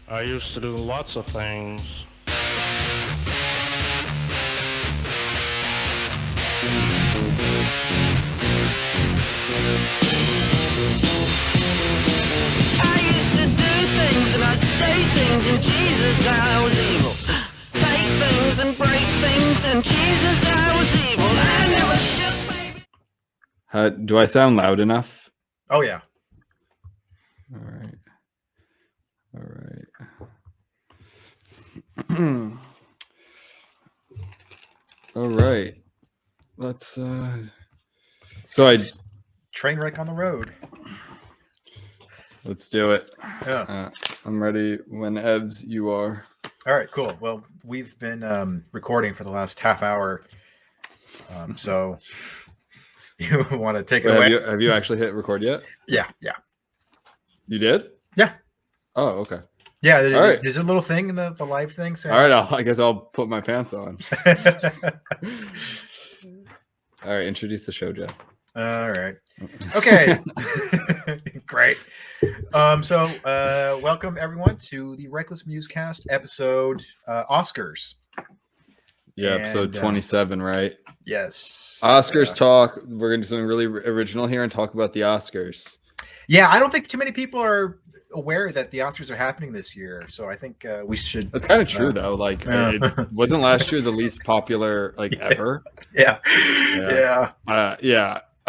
I used to do lots of things. I used to do things and I'd say things and Jesus, I was evil. Take things and break things and Jesus, I was evil. I never should, baby. Do I sound loud enough? Oh yeah. All right. All right. Let's Train wreck on the road. let's do it. Yeah. I'm ready when Evs you are. All right, cool. Well, we've been recording for the last half hour. So you want to take it away? Have you actually hit record yet? Yeah. You did? Yeah. Oh, okay. Yeah, All right. there's a little thing in the live thing. All right, I guess I'll put my pants on. All right, introduce the show, Jeff. All right. Okay. Great. So welcome everyone to the Reckless Musecast episode Oscars. Yeah, episode 27, right? Yes. Oscars talk. We're going to do something really original here and talk about the Oscars. Yeah, I don't think too many people are aware that the Oscars are happening this year, so I think we should. That's kind of true, though. Like, it wasn't last year the least popular, ever. Yeah.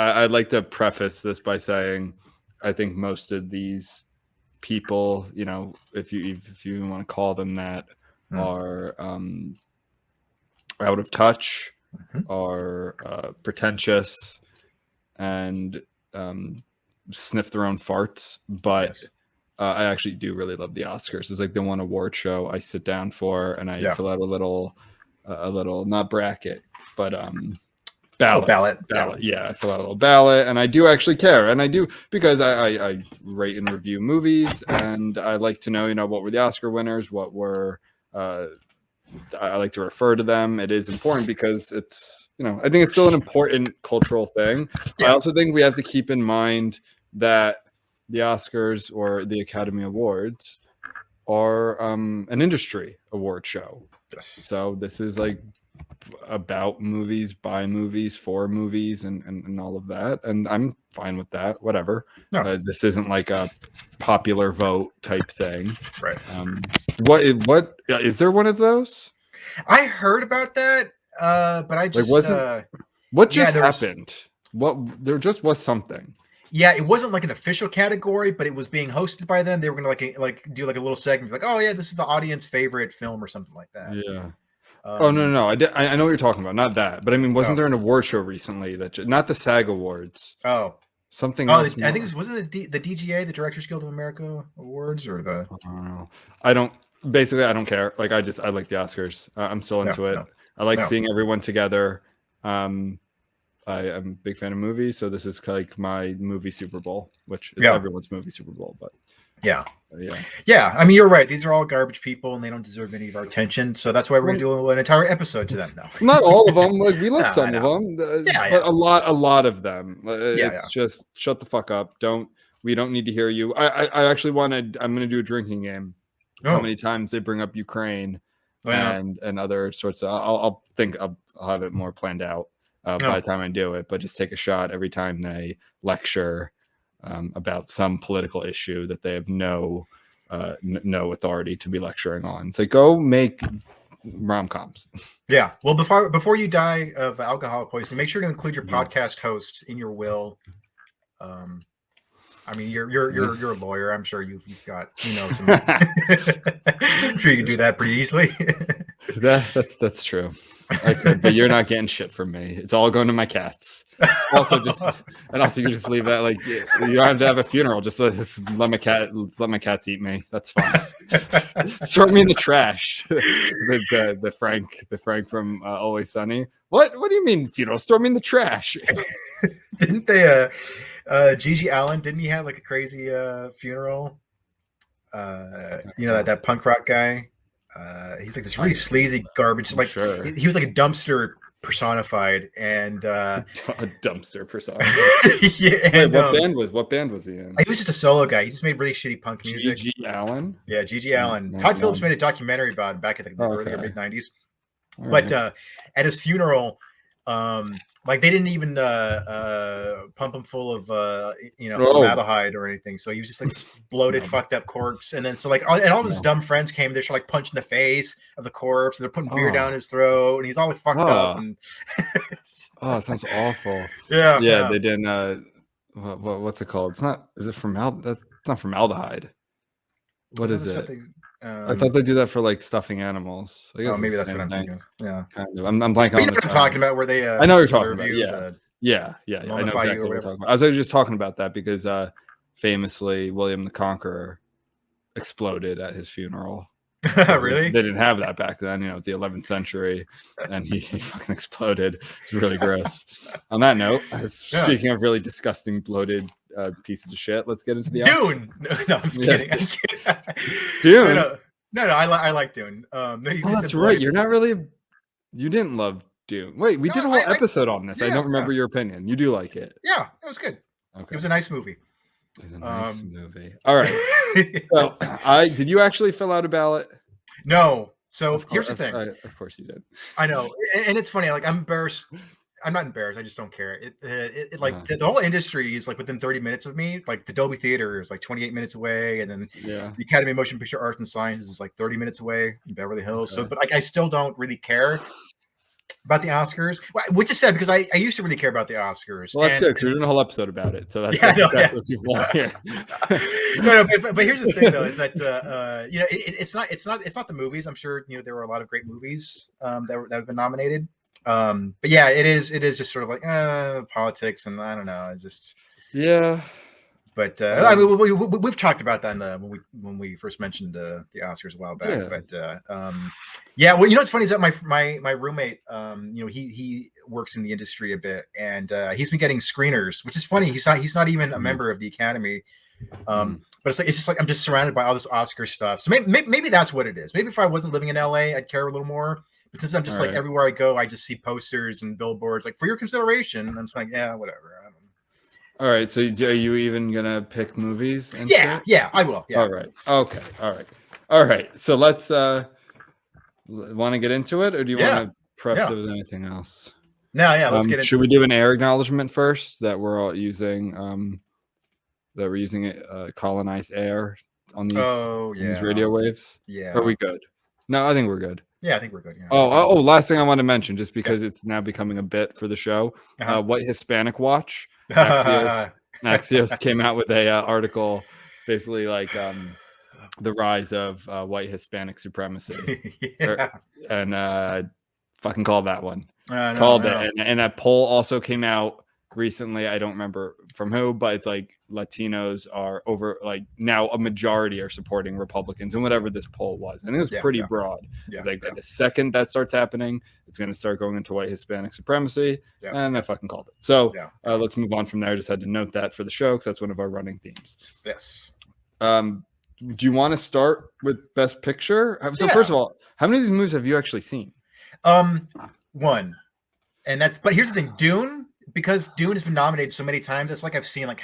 I'd like to preface this by saying, I think most of these people, if you want to call them that, are out of touch, are pretentious, and sniff their own farts. But yes. I actually do really love the Oscars. It's like the one award show I sit down for, and I fill out a little not bracket, but ballot. Yeah, I fill out a little ballot, and I do actually care, and I do because I rate and review movies, and I like to know, what were the Oscar winners, what were I like to refer to them. It is important because it's, I think it's still an important cultural thing. Yeah. I also think we have to keep in mind that the Oscars or the Academy Awards are an industry award show. Yes. So this is about movies, by movies, for movies, and all of that. And I'm fine with that. Whatever. No. This isn't like a popular vote type thing. Right. What is there one of those? I heard about that, but I just what just happened? There just was something. Yeah, it wasn't like an official category, but it was being hosted by them. They were gonna do a little segment, oh yeah, this is the audience favorite film or something like that. Yeah. No. I know what you're talking about. Not that, but I mean, wasn't there an award show recently not the SAG Awards? Oh, something else. I think wasn't it the DGA, the Directors Guild of America Awards, or the? I don't know. I don't care. I like the Oscars. I'm still into it. I like seeing everyone together. I am a big fan of movies, so this is like my movie Super Bowl, which is everyone's movie Super Bowl. But yeah. I mean, you're right. These are all garbage people, and they don't deserve any of our attention. So that's why we're gonna do an entire episode to them now. Not all of them. We love some of them, but a lot of them. It's just shut the fuck up. We don't need to hear you. I actually I'm gonna do a drinking game. Oh. How many times they bring up Ukraine and other sorts of. I'll have it more planned out. By the time I do it, but just take a shot every time they lecture about some political issue that they have no authority to be lecturing on. It's like, go make rom-coms. Yeah. Well, before you die of alcohol poisoning, make sure to include your podcast hosts in your will. I mean, you're a lawyer. I'm sure you've got some. I'm sure you can do that pretty easily. That's true. I could, but you're not getting shit from me. It's all going to my cats. Also, you just leave that you don't have to have a funeral. Just let my cats eat me. That's fine. Throw me in the trash. the Frank from Always Sunny. What do you mean funeral? Throw me in the trash. Didn't they? Gigi Allen, didn't he have a crazy funeral? That punk rock guy. He's this really sleazy garbage. He was like a dumpster personified, and A dumpster persona. yeah, Wait, and, what band was he in? he was just a solo guy. He just made really shitty punk music. G.G. Allen. Yeah, G.G. Allen. No, Todd no. Phillips made a documentary about him back in the earlier Okay. mid '90s. All But right. at his funeral, like they didn't even pump him full of formaldehyde or anything. So he was just like this bloated, fucked up corpse. And then so like all of his dumb friends came. They're like punching the face of the corpse. And they're putting beer down his throat, and he's all like fucked up. And it sounds awful. Yeah. They didn't. What's it called? It's not. Is it formaldehyde? That's not formaldehyde. What is it? I thought they do that for like stuffing animals. I guess maybe that's what I'm thinking. Yeah, kind of. I'm blanking on what I'm talking about. Where they? I know what you're talking about. Yeah. I know exactly what you're talking about. I was just talking about that because famously William the Conqueror exploded at his funeral. Really? They didn't have that back then. It was the 11th century, and he fucking exploded. It's really gross. On that note, speaking of really disgusting, bloated pieces of shit, let's get into the Dune. No, I'm just kidding. Dune. No, I like Dune. That's right. You're not really. You didn't love Dune. Wait, we did a whole episode on this. I don't remember your opinion. You do like it. Yeah, it was good. Okay. It was a nice movie. It was a nice movie. All right. So, did you actually fill out a ballot? No. So here's the thing. Of course you did. I know, and it's funny. Like I'm embarrassed. I'm not embarrassed. I just don't care. It like the whole industry is like within 30 minutes of me. Like the Dolby Theater is like 28 minutes away, and then the Academy of Motion Picture Arts and Sciences is like 30 minutes away in Beverly Hills. Okay. So, but like I still don't really care about the Oscars, which is sad because I used to really care about the Oscars. Well, that's good because we're doing a whole episode about it. So that's exactly what people want here. No, but here's the thing though, is that it's not the movies. I'm sure there were a lot of great movies that have been nominated. But yeah, it is just sort of like politics, and I don't know. It's just But I mean, we've talked about that when we first mentioned the Oscars a while back. Yeah. But well, it's funny is that my roommate, he works in the industry a bit, and he's been getting screeners, which is funny. He's not even a member of the Academy. But it's just like I'm just surrounded by all this Oscar stuff. So maybe that's what it is. Maybe if I wasn't living in LA, I'd care a little more. But since I'm just everywhere I go, I just see posters and billboards like for your consideration. And I'm just like, yeah, whatever. All right. So are you even gonna pick movies? And shit? Yeah, I will. Yeah. All right. Okay. All right. So let's want to get into it, or do you want to press it with anything else? No, let's get into it. Should we do an air acknowledgement first that we're all using colonized air on these radio waves? Yeah. Are we good? No, I think we're good. Yeah, I think we're good. Yeah. Oh, last thing I want to mention, just because it's now becoming a bit for the show, White Hispanic Watch. Axios came out with a article basically like the rise of white Hispanic supremacy. And fucking called that one. It. And a poll also came out recently. I don't remember from who, but it's like Latinos are over, like now a majority are supporting Republicans, and whatever this poll was. I think it was pretty broad. It's like the second that starts happening, it's going to start going into white Hispanic supremacy. And I fucking called it. So let's move on from there. I just had to note that for the show because that's one of our running themes. Yes. Do you want to start with Best Picture? So first of all, how many of these movies have you actually seen? One. But here's the thing, Dune, because Dune has been nominated so many times, it's like I've seen like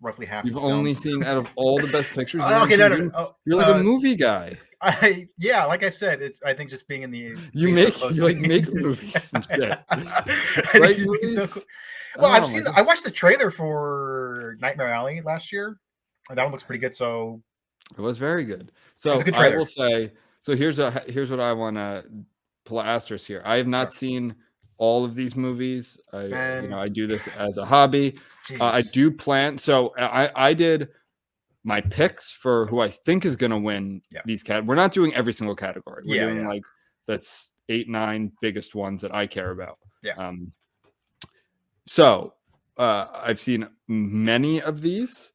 roughly half. You've only seen out of all the Best Pictures. Okay, no. You're like a movie guy. Like I said, it's I think just being in the you make movies and shit. Right? So cool. Well, I watched the trailer for Nightmare Alley last year. That one looks pretty good. So it was very good. So I will say. So here's what I want to pull asterisk here. I have not seen all of these movies. I do this as a hobby. I do plan. So I did my picks for who I think is going to win these We're not doing every single category. We're doing like that's 8-9 biggest ones that I care about. Yeah. So I've seen many of these,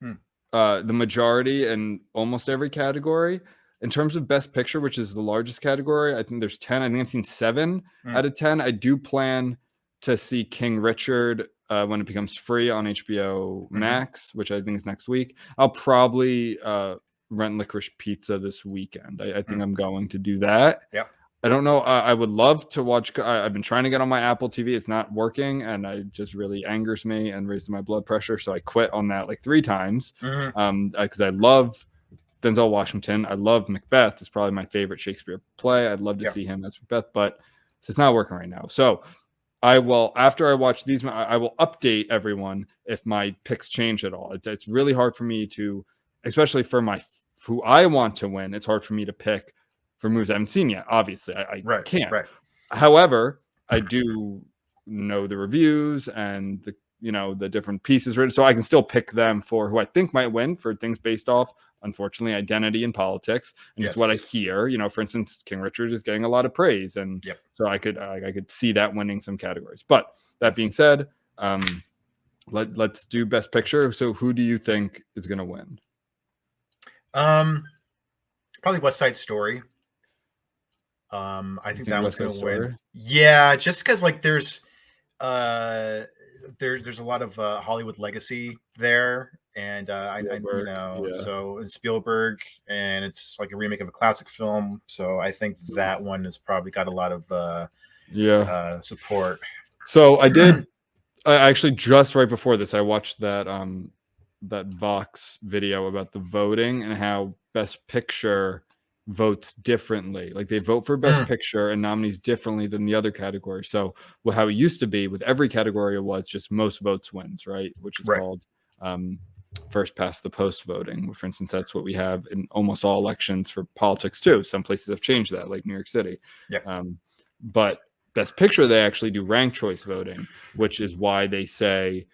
the majority in almost every category. In terms of Best Picture, which is the largest category, I think there's 10. I think I've seen 7 out of 10. I do plan to see King Richard when it becomes free on HBO Max, which I think is next week. I'll probably rent Licorice Pizza this weekend. I think I'm going to do that. Yeah. I don't know. I would love to watch. I've been trying to get on my Apple TV. It's not working, and it just really angers me and raises my blood pressure. So I quit on that like 3 times. Because I love Denzel Washington. I love Macbeth. It's probably my favorite Shakespeare play. I'd love to see him as Macbeth, but it's just not working right now. So I will, after I watch these, I will update everyone if my picks change at all. It's really hard for me to, especially for who I want to win. It's hard for me to pick for movies I haven't seen yet. Obviously, I can't. Right. However, I do know the reviews and the different pieces written, so I can still pick them for who I think might win for things based off, unfortunately, identity and politics, and just what I hear. For instance, King Richard is getting a lot of praise, and so I could see that winning some categories. But that being said, let's do Best Picture. So who do you think is going to win? Probably West Side Story. I think that one's going to win. Yeah, just because like there's a lot of Hollywood legacy there, and so it's Spielberg, and it's like a remake of a classic film. So I think that one has probably got a lot of support. So I actually just right before this, I watched that Vox video about the voting and how Best Picture votes differently. Like they vote for Best Picture and nominees differently than the other category. So how it used to be with every category, it was just most votes wins, right? Which is called first past the post voting. For instance, that's what we have in almost all elections for politics too. Some places have changed that, like New York City. But Best Picture, they actually do ranked choice voting, which is why they say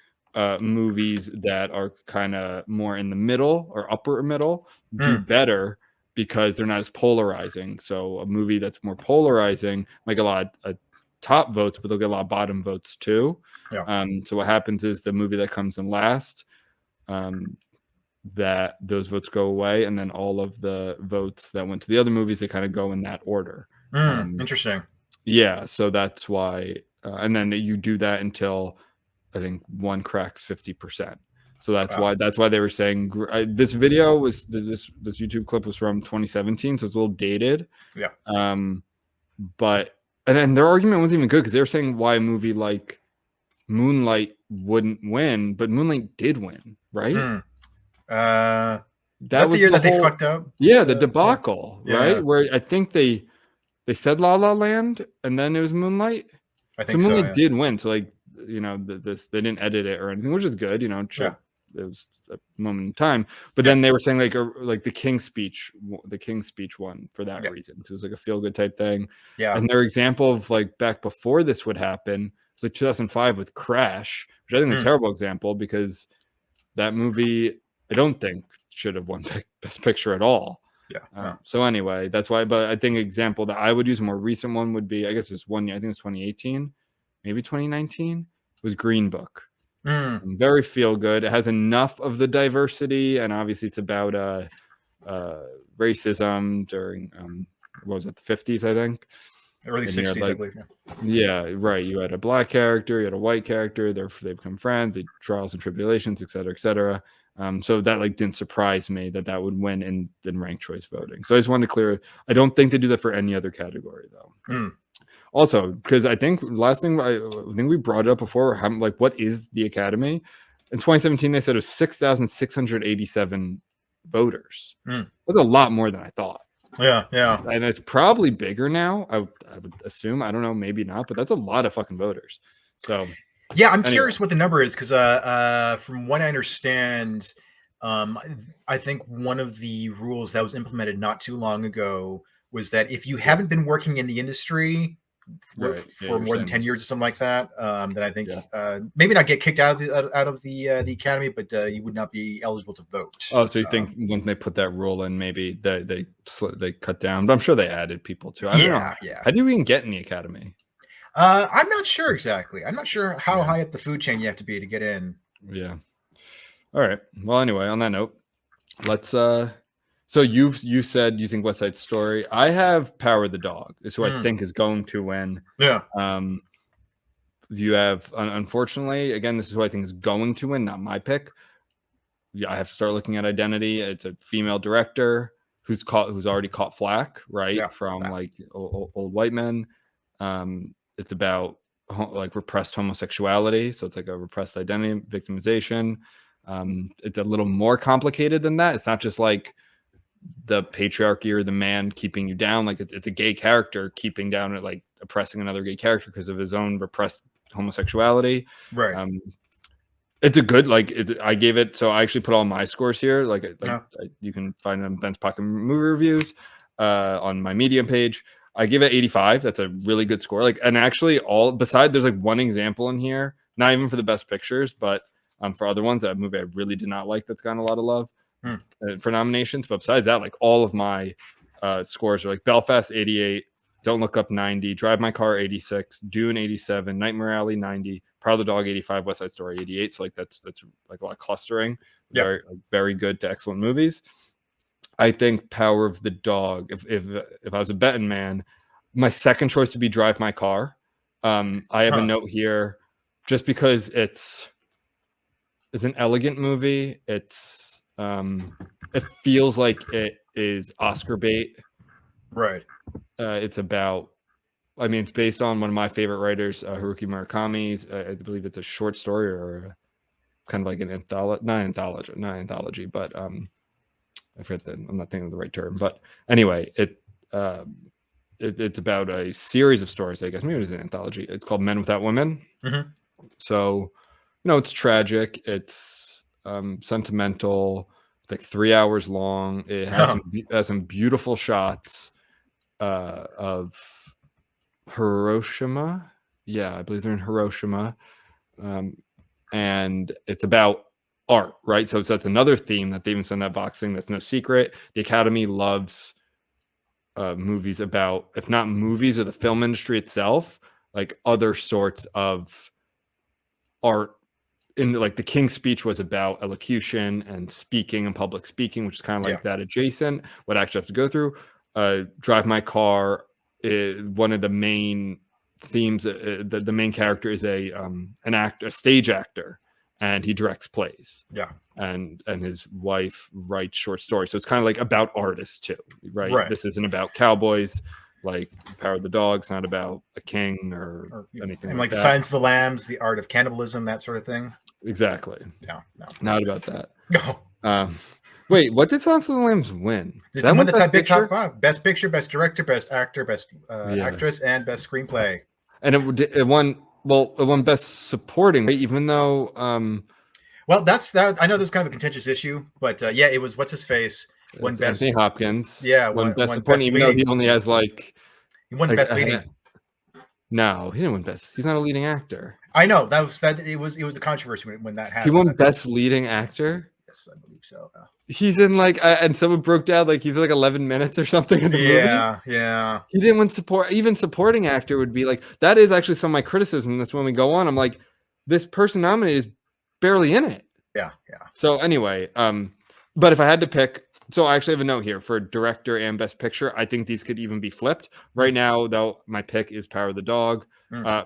movies that are kind of more in the middle or upper middle do better, because they're not as polarizing. So a movie that's more polarizing might get a lot of top votes, but they'll get a lot of bottom votes too. So what happens is the movie that comes in last, that those votes go away, and then all of the votes that went to the other movies, they kind of go in that order. Interesting. Yeah, so that's why, and then you do that until I think one cracks 50%. So that's why they were saying this video was this YouTube clip was from 2017, so it's a little dated. But then their argument wasn't even good, because they were saying why a movie like Moonlight wouldn't win, but Moonlight did win, right? That was the year that they fucked up. Yeah, the debacle, right? Where I think they said La La Land, and then it was Moonlight. I think so. Moonlight did win. So like this they didn't edit it or anything, which is good. It was a moment in time, but then they were saying like the King's Speech won for that reason, because it was like a feel good type thing. And their example of like back before this would happen was like 2005 with Crash, which I think is a terrible example, because that movie I don't think should have won Best Picture at all. So anyway, that's why. But I think example that I would use, a more recent one would be, I guess it's 1 year. I think it's 2018, maybe 2019. Was Green Book. Very feel good. It has enough of the diversity, and obviously it's about racism during what was it, the 50s, I think, early 60s, I believe. Yeah, right. You had a black character, you had a white character. They become friends, they trials and tribulations, et cetera, et cetera. So that like didn't surprise me that would win in ranked choice voting. So I just wanted to clear. I don't think they do that for any other category though. Also, because I think last thing I think we brought it up before, like what is the Academy? In 2017, they said it was 6,687 voters. That's a lot more than I thought. Yeah. And it's probably bigger now. I would assume. I don't know, maybe not, but that's a lot of fucking voters. So yeah, I'm curious what the number is, because from what I understand, I think one of the rules that was implemented not too long ago was that if you haven't been working in the industry for more than 10 years or something like that, then I think maybe not get kicked out of the Academy, but you would not be eligible to vote. Oh, so you think when they put that rule in, maybe they cut down? But I'm sure they added people too. I don't know. How do you even get in the Academy? I'm not sure exactly. I'm not sure how high up the food chain you have to be to get in. Yeah. All right. Well, anyway, on that note, let's. So you said you think West Side Story. I have Power the Dog is who I think is going to win. Yeah. You have, unfortunately, again, this is who I think is going to win, not my pick. Yeah, I have to start looking at identity. It's a female director. who's already caught flack, right, Yeah, from that. like old white men. It's about like repressed homosexuality, so it's like a repressed identity, victimization. It's a little more complicated than that. It's not just like the patriarchy or the man keeping you down. Like it's a gay character keeping down, or like oppressing another gay character because of his own repressed homosexuality. Right. It's a good, like, I gave it, so I actually put all my scores here. Like Yeah. you can find them Ben's Pocket Movie Reviews on my Medium page. I give it 85. That's a really good score. Like, and actually there's like one example in here, not even for the best pictures, but for other ones, that movie I really did not like that's gotten a lot of love for nominations. But besides that, like all of my scores are like Belfast 88, Don't Look Up 90, Drive My Car 86, Dune 87, Nightmare Alley 90, Power of the Dog 85, West Side Story 88. So like that's like a lot of clustering. Yep. Very good to excellent movies. I think Power of the Dog, if I was a betting man, my second choice would be Drive My Car. I have a note here just because it's an elegant movie. It feels like it is Oscar bait. Right. It's about, I mean, it's based on one of my favorite writers, Haruki Murakami's. I believe it's a short story or kind of like an anthology, but I forget that. I'm not thinking of the right term, but anyway, it's about a series of stories. I guess maybe it is an anthology. It's called Men Without Women. Mm-hmm. So, it's tragic. It's sentimental. It's like 3 hours long. It has some beautiful shots of Hiroshima. Yeah, I believe they're in Hiroshima. And it's about art, right? So that's another theme that they even send that boxing. That's no secret. The Academy loves movies about, if not movies or the film industry itself, like other sorts of art. In like the King's Speech was about elocution and speaking and public speaking, which is kind of like that adjacent. What I actually have to go through. Drive My Car is one of the main themes. The main character is a stage actor, and he directs plays. Yeah, and his wife writes short stories. So it's kind of like about artists too, right? This isn't about cowboys. Like Power of the Dog, it's not about a king or anything. And like the Silence of the Lambs, the art of cannibalism, that sort of thing. Exactly. No. Not about that. No. Wait, what did Silence of the Lambs win? It's the one that's had big top 5: Best Picture, Best Director, Best Actor, Best Actress, and Best Screenplay. And it won. Well, it won Best Supporting, right? Even though. Well, that's that. I know this is kind of a contentious issue, but it was what's his face. Won Best Anthony Hopkins. Yeah, won Best Supporting, even though he only has like. He won Best Leading. No, he didn't win Best. He's not a leading actor. I know it was a controversy when that happened. He won Best Leading Actor. Yes, I believe so. He's in like, and someone broke down like he's like 11 minutes or something in the movie. Yeah. He didn't win support. Even supporting actor would be like, that is actually some of my criticism. That's when we go on. I'm like, this person nominated is barely in it. Yeah. So anyway, but if I had to pick, so I actually have a note here for director and best picture. I think these could even be flipped. Right now, though, my pick is Power of the Dog.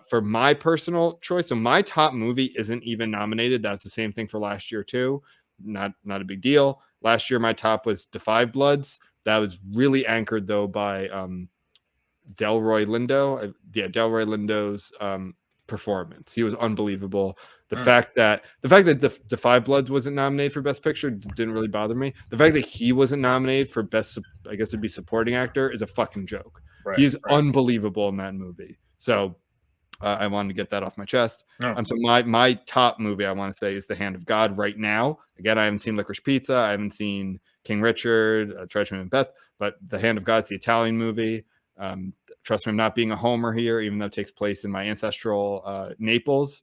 For my personal choice, so my top movie isn't even nominated. That's the same thing for last year too. Not a big deal. Last year, my top was Da 5 Bloods. That was really anchored though by Delroy Lindo. Delroy Lindo's performance. He was unbelievable. The fact that Da 5 Bloods wasn't nominated for Best Picture didn't really bother me. The fact that he wasn't nominated for Best, I guess it'd be Supporting Actor, is a fucking joke. He's unbelievable in that movie. So I wanted to get that off my chest. So my top movie I want to say is The Hand of God right now. Again, I haven't seen Licorice Pizza. I haven't seen King Richard, Treasure and Beth, but The Hand of God's the Italian movie. Trust me, I'm not being a homer here, even though it takes place in my ancestral Naples.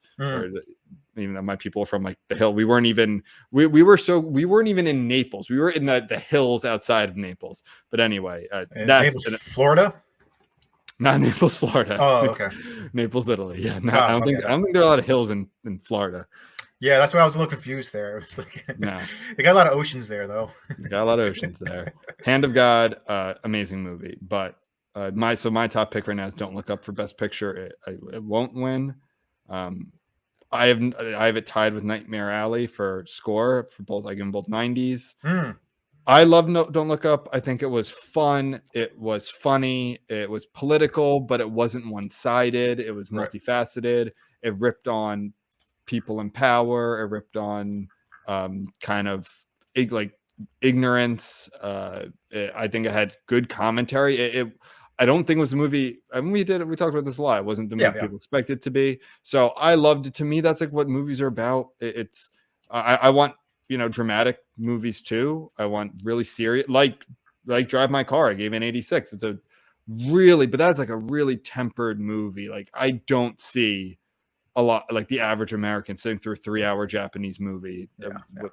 Even though my people are from like the hill, we weren't even in Naples. We were in the hills outside of Naples. But anyway, that's Naples, Florida. Not Naples, Florida. Oh, okay. Naples, Italy. Yeah, I don't think there are a lot of hills in Florida. Yeah, that's why I was a little confused there. It was like, no, they got a lot of oceans there, though. Got a lot of oceans there. Hand of God, amazing movie. But my top pick right now is Don't Look Up for Best Picture. It won't win. I have it tied with Nightmare Alley for score for both. I give them both 90s. I love Don't Look Up. I think it was fun. It was funny. It was political, but it wasn't one-sided. It was Right. multifaceted. It ripped on people in power. It ripped on kind of like ignorance. I think it had good commentary. I don't think it was a movie. I mean, we talked about this a lot. It wasn't the movie people expected it to be. So I loved it. To me, that's like what movies are about. I want, dramatic movies too. I want really serious, like Drive My Car. I gave it an 86. It's but that's like a really tempered movie. Like I don't see a lot like the average American sitting through a 3-hour Japanese movie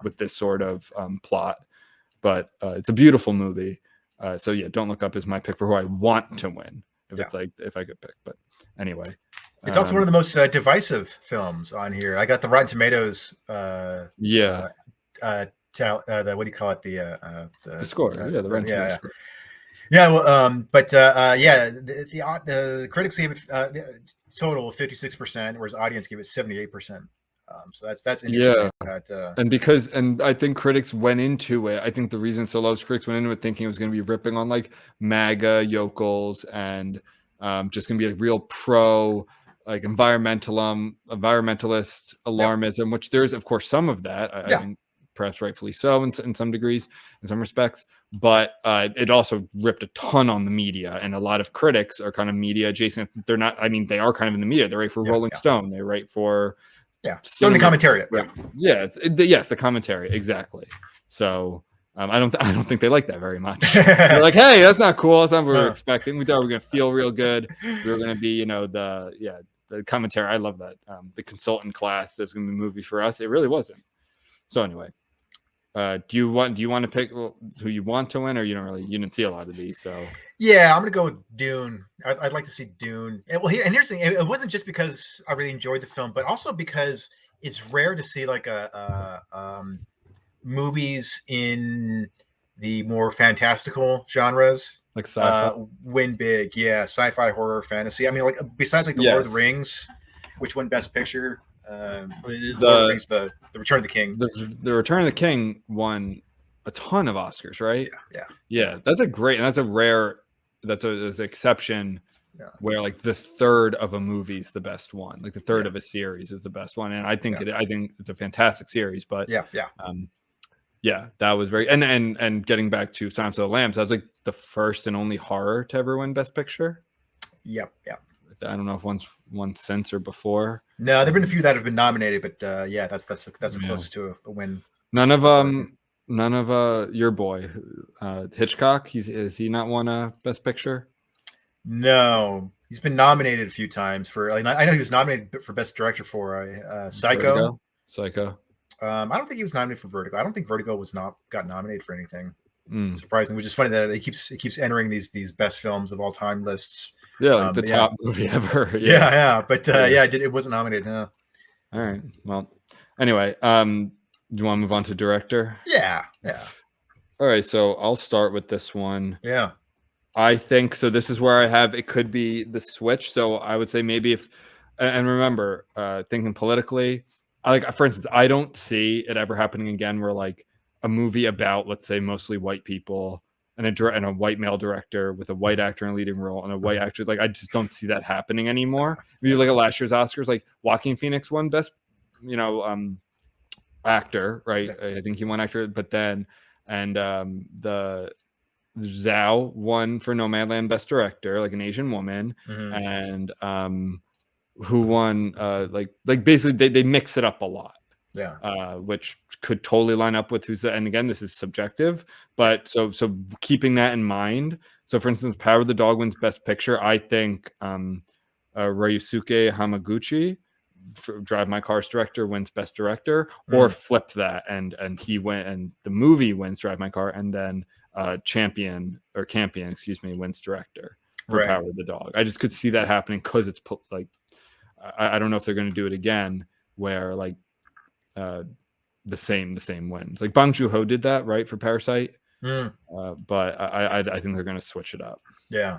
with this sort of plot. But it's a beautiful movie. So yeah, Don't Look Up is my pick for who I want to win. It's like if I could pick. But anyway, it's also one of the most divisive films on here. I got the Rotten Tomatoes. What do you call it? The score. The Rotten Tomatoes score. Yeah, well, the critics gave it total of 56%, whereas audience gave it 78%. So that's interesting. Yeah, and I think critics went into it. I think the reason so low is critics went into it thinking it was going to be ripping on like MAGA yokels and just going to be a real pro like environmentalist alarmism, which there's of course some of that. I think perhaps rightfully so in some degrees, in some respects. But it also ripped a ton on the media, and a lot of critics are kind of media adjacent. They're not. I mean, they are kind of in the media. They write for Rolling Stone. They write for doing the commentary. Yes, the commentary exactly. So I don't think they like that very much. They're like, hey, that's not cool. That's not what we were expecting. We thought we were gonna feel real good. We were gonna be, the commentary. I love that. The consultant class that's gonna be a movie for us. It really wasn't. So anyway. Do you want to pick who you want to win, or you didn't see a lot of these? So yeah, I'm gonna go with Dune. I'd like to see Dune. And here's the thing: it wasn't just because I really enjoyed the film, but also because it's rare to see like movies in the more fantastical genres like sci-fi win big. Yeah, sci-fi, horror, fantasy. I mean, like besides like the Lord of the Rings, which won Best Picture. It is the Return of the King. The Return of the King won a ton of Oscars, right? Yeah. That's an exception where like the third of a movie is the best one, like the third of a series is the best one, and I think it's a fantastic series. But that was very and getting back to Silence of the Lambs, that was like the first and only horror to ever win Best Picture. Yep. I don't know if one's won since or before. No, there've been a few that have been nominated, but that's close to a win. None of your boy Hitchcock. Is he not won a Best Picture? No, he's been nominated a few times for. I know he was nominated for Best Director for Psycho. Psycho. I don't think he was nominated for Vertigo. I don't think Vertigo got nominated for anything. Surprising, which is funny that it keeps entering these best films of all time lists. Yeah, like the top movie ever. But it wasn't nominated. No. All right. Well, anyway, do you want to move on to director? Yeah. All right, so I'll start with this one. Yeah. I think so. This is where it could be the switch. So I would say maybe and remember, thinking politically, for instance, I don't see it ever happening again where like a movie about, let's say, mostly white people and a white male director with a white actor in a leading role and a white actor. Like, I just don't see that happening anymore. Maybe like at last year's Oscars, like Joaquin Phoenix won Best, actor, right? I think he won actor, but then, the Zhao won for Nomadland Best Director, like an Asian woman, and who won, like basically they mix it up a lot. Which could totally line up with and again, this is subjective, but so keeping that in mind. So for instance, Power of the Dog wins Best Picture. I think Ryusuke Hamaguchi, Drive My Car's director, wins Best Director, or flip that and he went and the movie wins Drive My Car, and then Campion, wins director for Power of the Dog. I just could see that happening because it's like I don't know if they're going to do it again where like the same wins. Like Bong Joon-ho did that, right, for Parasite. But I think they're going to switch it up. Yeah.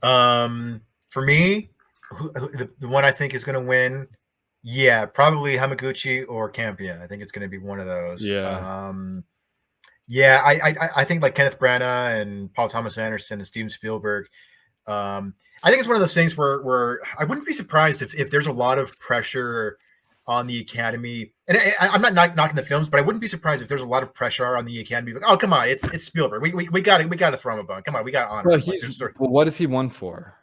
For me, the one I think is going to win, probably Hamaguchi or Campion. I think it's going to be one of those. Yeah, I think like Kenneth Branagh and Paul Thomas Anderson and Steven Spielberg. I think it's one of those things where I wouldn't be surprised if there's a lot of pressure on the Academy. And I'm not knocking the films, but I wouldn't be surprised if there's a lot of pressure on the Academy. Like, oh, come on, it's Spielberg. We got to throw him a bone. Come on, we got to honor him. Well, what has he won for?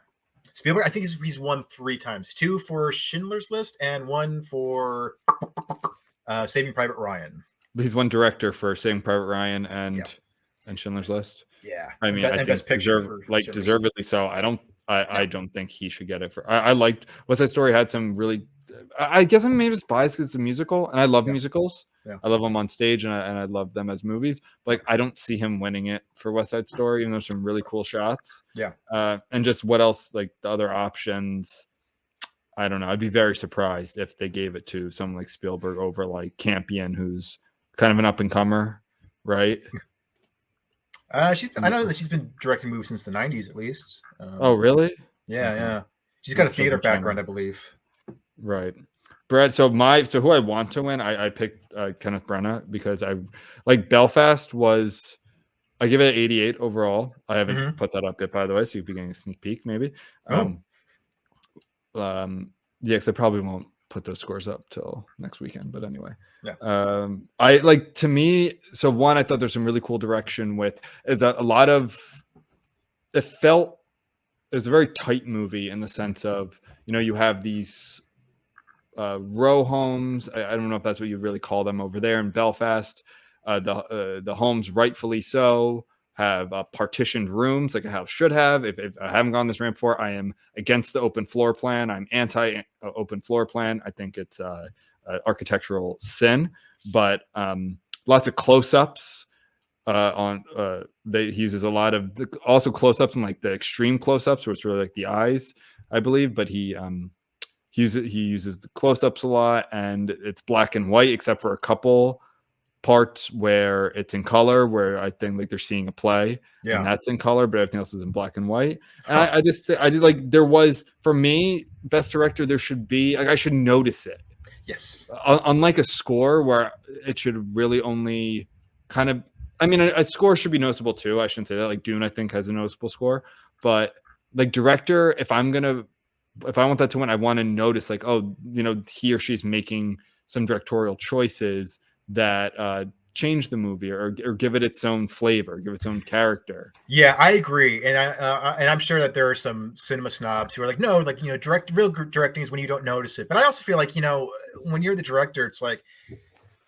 Spielberg, I think he's won 3 times. 2 for Schindler's List and 1 for Saving Private Ryan. He's won director for Saving Private Ryan and Schindler's List. Yeah, I mean, I think deservedly so. I don't think he should get it for. I liked West Side Story had some really. I guess I'm maybe just biased because it's a musical, and I love musicals. Yeah. I love them on stage, and I love them as movies. But like, I don't see him winning it for West Side Story, even though there's some really cool shots. Yeah. And just what else? Like the other options, I don't know. I'd be very surprised if they gave it to someone like Spielberg over like Campion, who's kind of an up and comer, right? I know that she's been directing movies since the 90s, at least. Oh, really? Yeah, yeah. She's got a theater background, I believe. Right, Brad. So who I want to win, I picked Kenneth Branagh because I like Belfast was. I give it an 88 overall. I haven't put that up yet, by the way, so you'll be getting a sneak peek, maybe. Yeah, because I probably won't put those scores up till next weekend, but anyway. Yeah. I like, to me, so one, I thought there's some really cool direction with is a lot of it was a very tight movie in the sense of, you have these row homes. I don't know if that's what you really call them over there in Belfast. The homes, rightfully so, have partitioned rooms like a house should have. If I haven't gone this rant before, I am against the open floor plan. I'm anti open floor plan. I think it's architectural sin, but lots of close-ups he uses a lot of also close-ups and like the extreme close-ups where it's really like the eyes, I believe, but he uses the close-ups a lot, and it's black and white except for a couple parts where it's in color, where I think like they're seeing a play, and that's in color, but everything else is in black and white. And I did like, there was, for me, best director, there should be like, I should notice it. Yes. Unlike a score where it should really only kind of, I mean, a score should be noticeable too. I shouldn't say that. Like Dune, I think, has a noticeable score, but like director, if I want that to win, I want to notice like, oh, he or she's making some directorial choices that change the movie or give it its own flavor, give its own character. Yeah, I agree, and I'm sure that there are some cinema snobs who are like, no, like real directing is when you don't notice it. But I also feel like when you're the director, it's like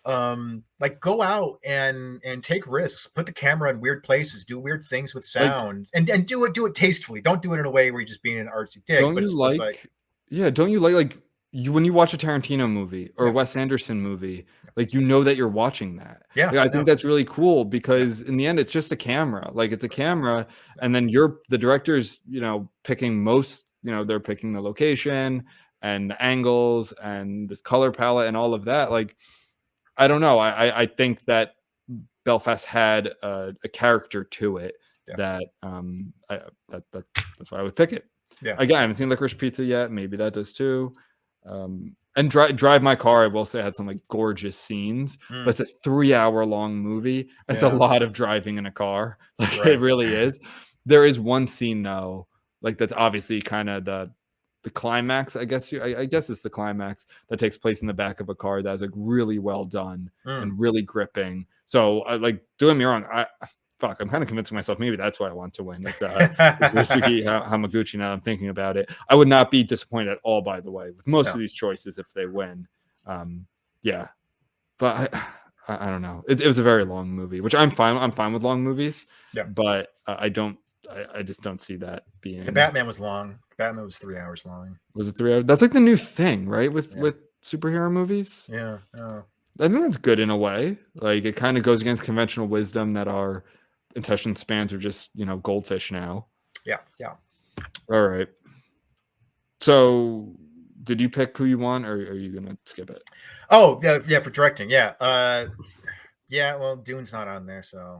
go out and take risks, put the camera in weird places, do weird things with sound, and do it tastefully. Don't do it in a way where you're just being an artsy dick. Don't you like when you watch a Tarantino movie or a Wes Anderson movie, like that you're watching that. Yeah, like, I think that's really cool because in the end, it's just a camera. Like it's a camera, and then the director's picking they're picking the location and the angles and this color palette and all of that. Like I don't know. I think that Belfast had a character to it that that's why I would pick it. Yeah. Again, I haven't seen Licorice Pizza yet. Maybe that does too. And Drive My Car, I will say, had some like gorgeous scenes, but it's a 3-hour long movie. It's a lot of driving in a car. Like it really is. There is one scene though, like that's obviously kind of the climax. I guess it's the climax that takes place in the back of a car that's like really well done and really gripping. So like, don't get me wrong, I'm kind of convincing myself maybe that's why I want to win. It's Ryusuke Hamaguchi. Now I'm thinking about it, I would not be disappointed at all, by the way, with most of these choices if they win. But I don't know. It was a very long movie, which I'm fine. I'm fine with long movies. Yeah, but I just don't see that being. The Batman was long. Batman was 3 hours long. Was it 3 hours? That's like the new thing, right? With superhero movies. Yeah. I think that's good in a way. Like it kind of goes against conventional wisdom that our attention spans are just goldfish now. Yeah. All right. So did you pick who you want, or are you gonna skip it? Oh yeah, for directing. Yeah. Well, Dune's not on there, so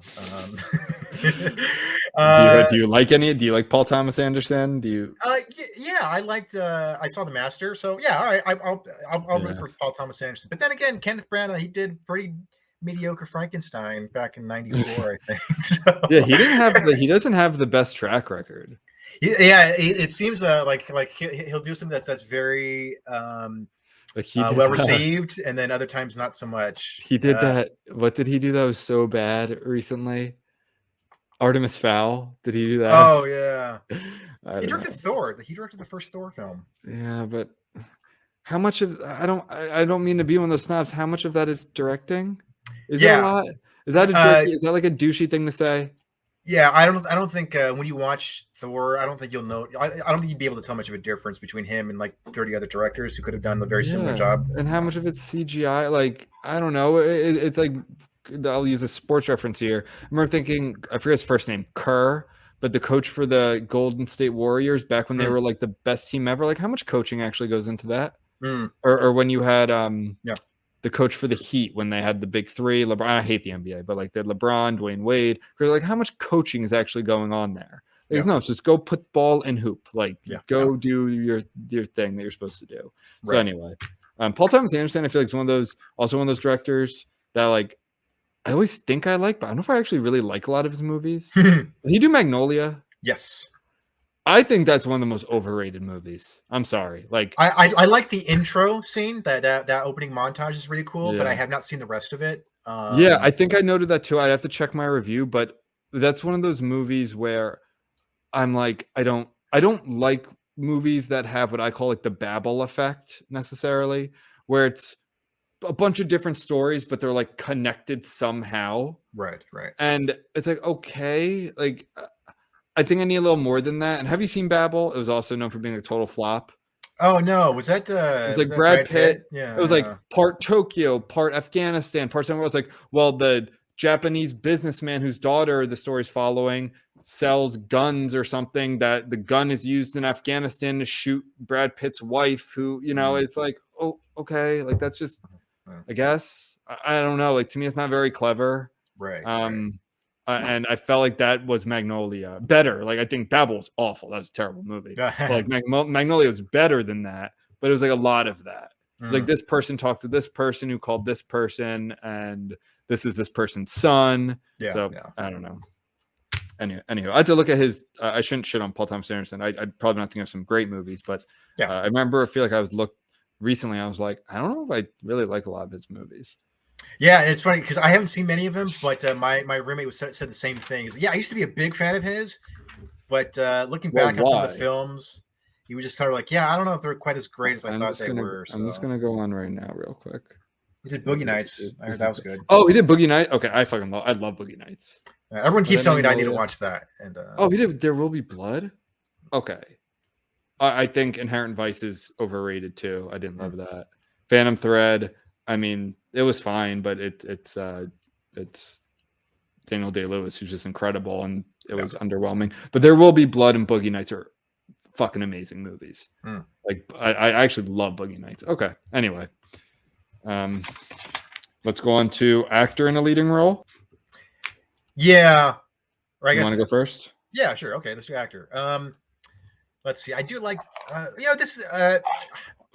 do you like any? Do you like Paul Thomas Anderson? Do you yeah, I liked I saw The Master, so yeah, all right. I'll root for Paul Thomas Anderson. But then again, Kenneth Branagh, he did pretty mediocre Frankenstein back in '94, I think. So, Yeah, he doesn't have the best track record. yeah, it seems like he'll do something that's very Like he did well received, and then other times not so much. He did that. What did he do that was so bad recently? Artemis Fowl. Did he do that? Oh yeah, I he don't directed know. Thor. He directed the first Thor film. Yeah, but how much of I don't mean to be one of those snobs. How much of that is directing? Is that a lot? Is that a jerky? Is that like a douchey thing to say? Yeah, I don't think when you watch Thor, I don't think you'll know. I don't think you'd be able to tell much of a difference between him and like 30 other directors who could have done a very similar job. And how much of it's CGI? Like I don't know. It's like I'll use a sports reference here. I remember thinking I forget his first name, Kerr, but the coach for the Golden State Warriors back when they were like the best team ever. Like how much coaching actually goes into that? Or when you had the coach for the Heat when they had the big three, LeBron. I hate the NBA, but like the LeBron, Dwayne Wade. Like how much coaching is actually going on there? Like, no, it's just go put ball in hoop. Like go do your thing that you're supposed to do. So anyway, Paul Thomas Anderson, I feel like is one of those directors that like I always think I like, but I don't know if I actually really like a lot of his movies. Did he do Magnolia? Yes. I think that's one of the most overrated movies. I'm sorry. Like I like the intro scene. That opening montage is really cool, but I have not seen the rest of it. Yeah, I think I noted that too. I'd have to check my review, but that's one of those movies where I'm like, I don't like movies that have what I call like the Babel effect necessarily, where it's a bunch of different stories, but they're like connected somehow. Right. And it's like, okay, like I think I need a little more than that. And have you seen Babel? It was also known for being a total flop. Oh no, was that it was like Brad Pitt? Yeah. It was like part Tokyo, part Afghanistan, part somewhere. It's like, well, the Japanese businessman whose daughter the story's following sells guns or something, that the gun is used in Afghanistan to shoot Brad Pitt's wife, who, you know, it's like, oh, okay, like that's just, I guess, I don't know. Like to me, it's not very clever. Right. And I felt like that was Magnolia better. Like I think Babel was awful. That was a terrible movie. But like Magnolia was better than that. But it was like a lot of that. It's like this person talked to this person who called this person, and this is this person's son. Yeah. So I don't know. Anyway, I had to look at his. I shouldn't shit on Paul Thomas Anderson. I'd probably not think of some great movies, but I remember. I feel like I was looked recently. I was like, I don't know if I really like a lot of his movies. Yeah, and it's funny because I haven't seen many of them, but my roommate said the same thing. I used to be a big fan of his, but looking back on some of the films, he was just sort of like, I don't know if they're quite as great as I thought they were. So. I'm just gonna go on right now, real quick. He did Boogie Nights. I heard that was good. Oh, he did Boogie Nights. Okay, I love Boogie Nights. Everyone keeps telling me that I need to watch that. And he did There Will Be Blood. Okay, I think Inherent Vice is overrated too. I didn't love that. Phantom Thread. I mean, it was fine, but it's Daniel Day-Lewis, who's just incredible, and it was underwhelming. But There Will Be Blood and Boogie Nights are fucking amazing movies. Like I actually love Boogie Nights. Okay, anyway, let's go on to actor in a leading role. Yeah, I guess you want to go first? Yeah, sure. Okay, let's do actor. Let's see. I do like this.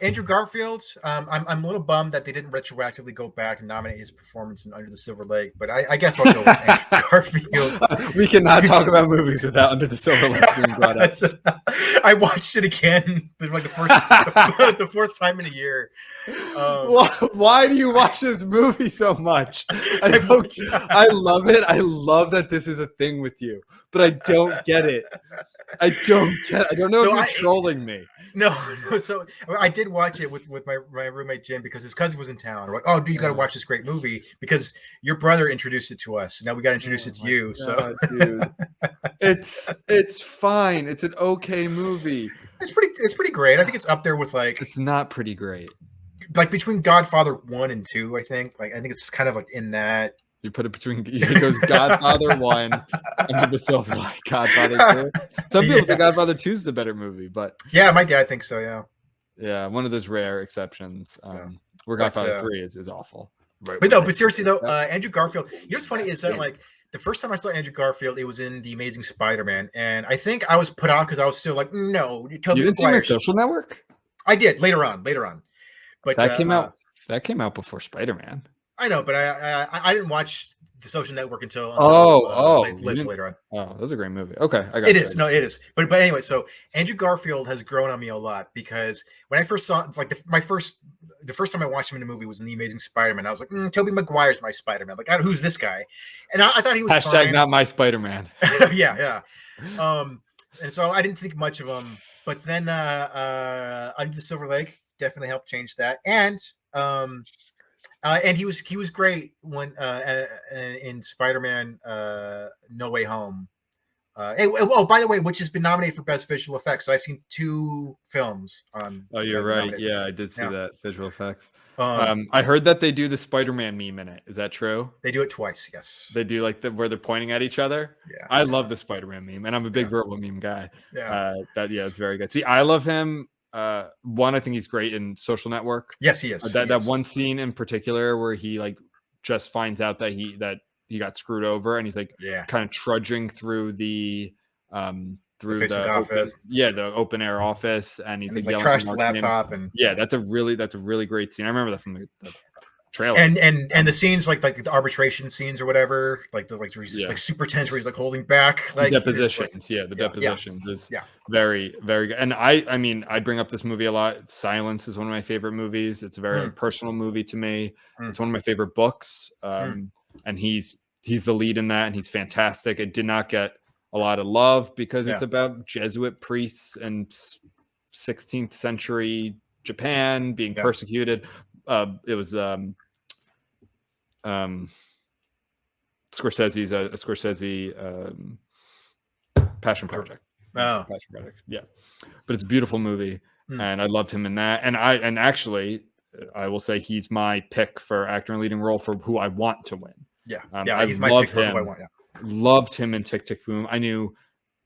Andrew Garfield. I'm a little bummed that they didn't retroactively go back and nominate his performance in Under the Silver Lake, but I guess I'll go with Andrew Garfield. We cannot talk about movies without Under the Silver Lake being brought up. I watched it again, like the fourth time in a year. Why do you watch this movie so much? I love it. I love that this is a thing with you, but I don't get it. I don't know if you're trolling me. No. So I did watch it with my roommate Jim because his cousin was in town. We're like, oh, dude, you got to watch this great movie because your brother introduced it to us. Now we got to introduce it to you. God, dude. It's fine. It's an okay movie. It's pretty great. I think it's up there with like. It's not pretty great. Like between Godfather 1 and 2, I think. Like I think it's kind of like in that. You put it between. It goes Godfather 1, Under the Silver Lake, Godfather 2. Some people think Godfather 2 is the better movie, but my dad thinks so. Yeah. Yeah, one of those rare exceptions. Where Godfather 3 is awful. Right. But seriously though, Andrew Garfield. You know what's funny is that like the first time I saw Andrew Garfield, it was in The Amazing Spider-Man, and I think I was put off because I was still like, no, you didn't see him in Social Network? I did later on. But that came out. That came out before Spider-Man. I know, but I didn't watch The Social Network until later on. Oh, that was a great movie. Okay, I got it. Is no, it is. But anyway, so Andrew Garfield has grown on me a lot because when I first saw like the first time I watched him in a movie was in The Amazing Spider-Man. I was like, Tobey Maguire's my Spider-Man. Like, who's this guy? And I thought he was hashtag not my Spider-Man. yeah. And so I didn't think much of him. But then Under the Silver Lake definitely helped change that. And he was great when in Spider-Man No Way Home. By the way, which has been nominated for Best Visual Effects. So I've seen 2 films on. Oh, you're right. Yeah, I did see that visual effects. I heard that they do the Spider-Man meme in it. Is that true? They do it twice. Yes. They do like where they're pointing at each other. Yeah. I love the Spider-Man meme, and I'm a big verbal meme guy. Yeah. It's very good. See, I love him. One, I think he's great in Social Network. Yes, he is. That one scene in particular where he like just finds out that he got screwed over, and he's like kind of trudging through the the open air office, and he's like yelling trash the laptop name. And that's a really great scene. I remember that from the trailer. And the scenes like the arbitration scenes or whatever, like like super tense where he's like holding back like depositions. Depositions is very, very good. And I mean I bring up this movie a lot. Silence is one of my favorite movies. It's a very personal movie to me. It's one of my favorite books. And he's the lead in that, and he's fantastic. It did not get a lot of love because it's about Jesuit priests and 16th century Japan being persecuted. It was Scorsese's a Scorsese Passion Project. Passion Project. Yeah, but it's a beautiful movie, and I loved him in that. And actually, I will say he's my pick for actor in leading role for who I want to win. He's my pick for who I want. Loved him in Tick, Tick, Boom. I knew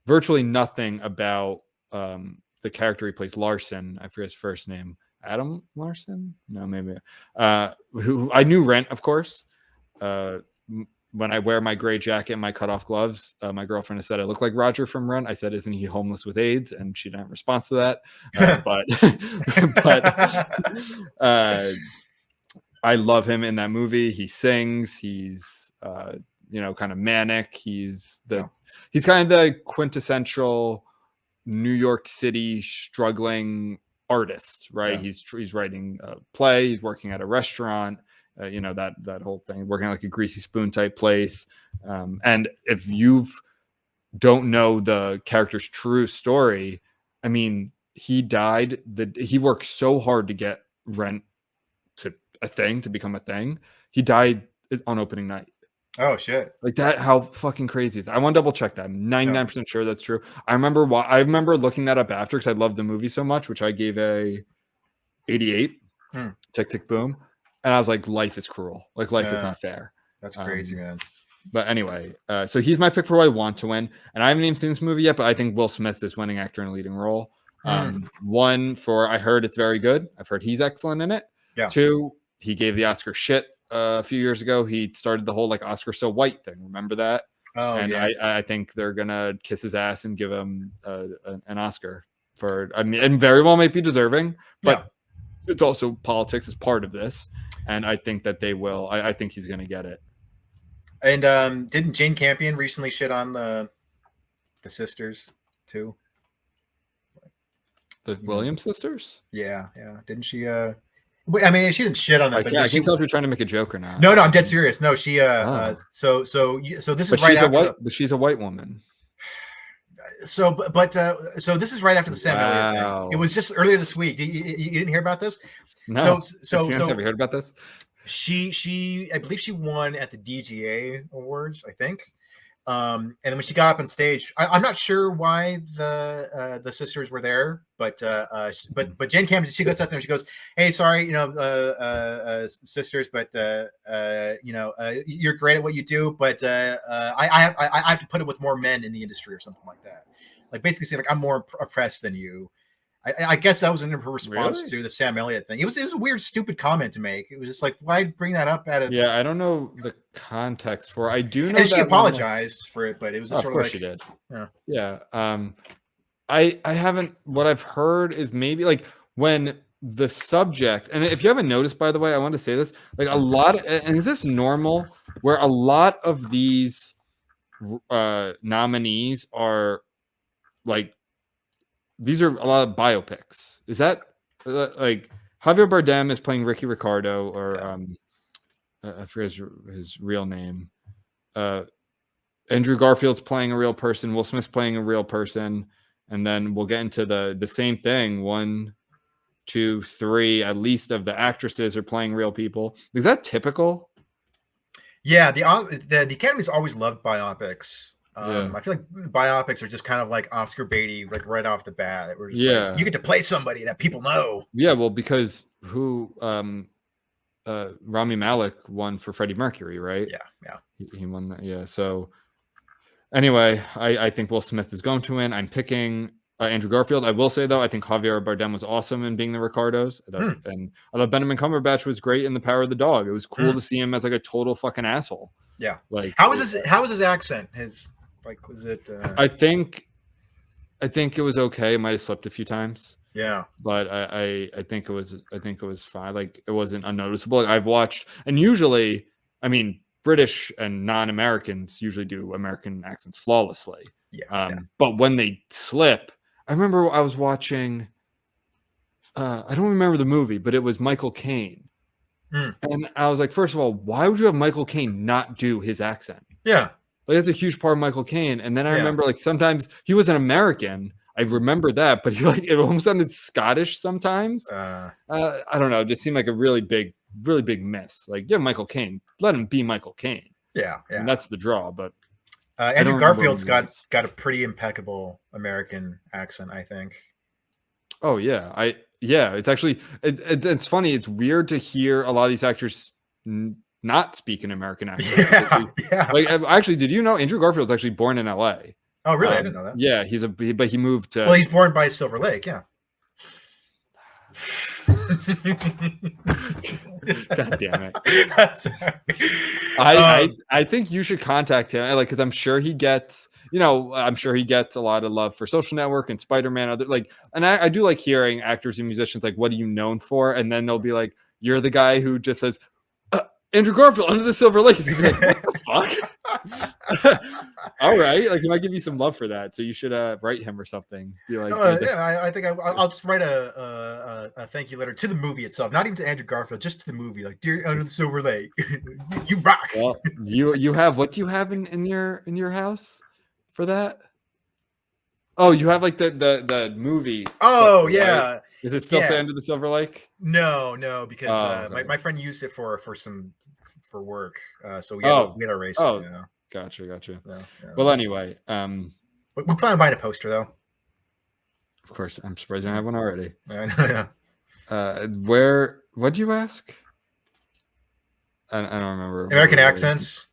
virtually nothing about the character he plays, Larson. I forget his first name. Adam Larson? No, maybe. Who I knew Rent, of course. When I wear my gray jacket and my cutoff gloves, my girlfriend has said I look like Roger from Rent. I said, "Isn't he homeless with AIDS?" And she didn't respond to that. But I love him in that movie. He sings. He's kind of manic. He's kind of the quintessential New York City struggling artist, right? He's writing a play. He's working at a restaurant. That whole thing, working at like a Greasy Spoon type place. And if you don't know the character's true story, I mean, he died. He worked so hard to get Rent to become a thing. He died on opening night. Oh shit! Like that? How fucking crazy is that? I want to double check that. I'm 99% sure that's true. I remember looking that up after because I loved the movie so much, which I gave a 88. Tick, Tick, Boom. And I was like, life is cruel. Like life is not fair. That's crazy, man. But anyway, so he's my pick for who I want to win. And I haven't even seen this movie yet, but I think Will Smith is winning actor in a leading role. One, I heard it's very good. I've heard he's excellent in it. Yeah. 2, he gave the Oscar shit a few years ago. He started the whole like Oscar so white thing. Remember that? Oh, and I think they're gonna kiss his ass and give him an Oscar for. I mean, and very well might be deserving, but it's also politics is part of this, and I think that they will. I think he's gonna get it. And didn't Jane Campion recently shit on the sisters too? The Williams sisters? Yeah. Didn't she? I mean, she didn't shit on them. I can't tell if you're trying to make a joke or not. No, I'm dead serious. No, she. So this is right after. But she's a white woman. So this is right after the Sam Elliott thing. It was just earlier this week. You didn't hear about this? No. So have you heard about this? She I believe she won at the DGA Awards, I think. And then when she got up on stage, I'm not sure why the sisters were there, but Jane Campion, she goes up there and she goes, "Hey, sorry, sisters, but you're great at what you do, but I have to put it with more men in the industry or something like that." Like basically saying like I'm more oppressed than you. I guess that was in her response to the Sam Elliott thing. It was a weird, stupid comment to make. It was just like, why bring that up at a? Yeah, I don't know the context for. I do know and she apologized for it, but it was just of course she did. Yeah. I haven't. What I've heard is maybe like when the subject, and if you haven't noticed, by the way, I want to say this, like a lot of, and is this normal where a lot of these nominees are like, these are a lot of biopics. Is that like Javier Bardem is playing Ricky Ricardo, or I forget his real name. Andrew Garfield's playing a real person. Will Smith's playing a real person. And then we'll get into the same thing. 1, 2, 3, at least of the actresses are playing real people. Is that typical? Yeah, the Academy's always loved biopics. Yeah. I feel like biopics are just kind of like Oscar baity, like right off the bat. We're just Yeah. like, you get to play somebody that people know. Yeah, well, because Rami Malek won for Freddie Mercury, right? Yeah. He won that. Yeah. So anyway, I think Will Smith is going to win. I'm picking Andrew Garfield. I will say, though, I think Javier Bardem was awesome in being the Ricardos. And I thought Benjamin Cumberbatch was great in The Power of the Dog. It was cool to see him as like a total fucking asshole. Yeah. Like, how was his accent? Was it? I think it was okay. It might have slipped a few times. Yeah. But I think it was fine. Like, it wasn't unnoticeable. Like, I've watched, and usually, I mean, British and non-Americans usually do American accents flawlessly. Yeah. But when they slip, I remember I was watching, I don't remember the movie, but it was Michael Caine. And I was like, first of all, why would you have Michael Caine not do his accent? Yeah. Like, that's a huge part of Michael Caine. And then I remember, like, sometimes he was an American. I remember that, but it almost sounded Scottish sometimes. I don't know. It just seemed like a really big miss. Like, yeah, Michael Caine, let him be Michael Caine. Yeah. And that's the draw. But Andrew Garfield's got a pretty impeccable American accent, I think. Oh yeah, it's actually it's funny. It's weird to hear a lot of these actors not speak an American accent. Yeah. Like, actually, did you know Andrew Garfield's actually born in L.A.? Oh, really? I didn't know that. Yeah, but he moved to. Well, he's born by Silver Lake. Yeah. God damn it! I think you should contact him, like, because I'm sure he gets a lot of love for Social Network and Spider-Man. And I do like hearing actors and musicians like, "What are you known for?" And then they'll be like, "You're the guy who just says." Andrew Garfield under the Silver Lake. He's gonna be like, what the fuck? All right, like, he might give you some love for that, so you should write him or something. Be like, I think I'll just write a thank you letter to the movie itself, not even to Andrew Garfield, just to the movie. Like, dear Under the Silver Lake, you rock. Well, you have, what do you have in your house for that? Oh, you have like the movie. Oh, right? yeah. Is it still say Under the Silver Lake? No, because okay. my friend used it for work. So we had to erase it. Oh, yeah. Gotcha. Yeah. Well, anyway, we plan on buying a poster, though. Of course, I'm surprised you have one already. I know, yeah. What'd you ask? I don't remember. American accents.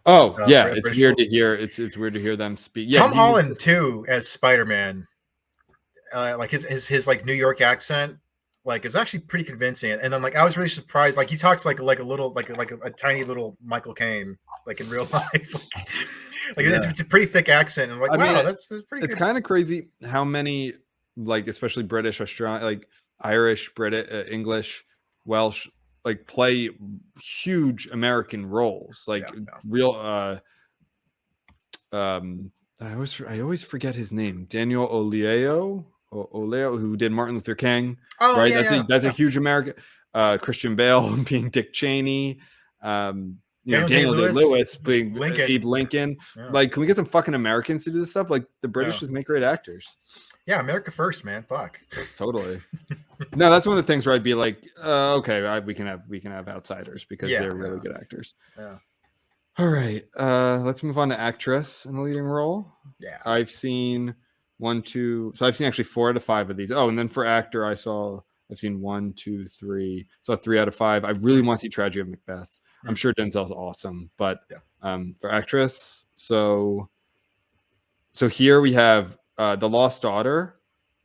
Oh, yeah, it's British weird to hear. It's weird to hear them speak. Yeah, Tom Holland too as Spider-Man. Like his like New York accent, like, is actually pretty convincing. And then, like, I was really surprised. Like, he talks like a little like a tiny little Michael Caine, like, in real life. It's a pretty thick accent. And I'm like, wow, that's pretty. It's good. kind of crazy how many, like, especially British, Australian, like Irish, British, English, Welsh, like, play huge American roles, like real. I always forget his name. Daniel Oleo, who did Martin Luther King. Oh, right, yeah, that's a huge American. Christian Bale being Dick Cheney. Daniel Day-Lewis being Lincoln. Abe Lincoln. Yeah. Like, can we get some fucking Americans to do this stuff? Like, the British just make great actors. Yeah, America first, man. Fuck. Totally. No, that's one of the things where I'd be like, okay, we can have outsiders because they're really good actors. Yeah. All right, let's move on to actress in a leading role. Yeah, I've seen 1, 2. So I've seen actually 4 out of 5 of these. Oh, and then for actor, I've seen 1, 2, 3. So 3 out of 5. I really want to see Tragedy of Macbeth. I'm sure Denzel's awesome, but for actress, so here we have The Lost Daughter.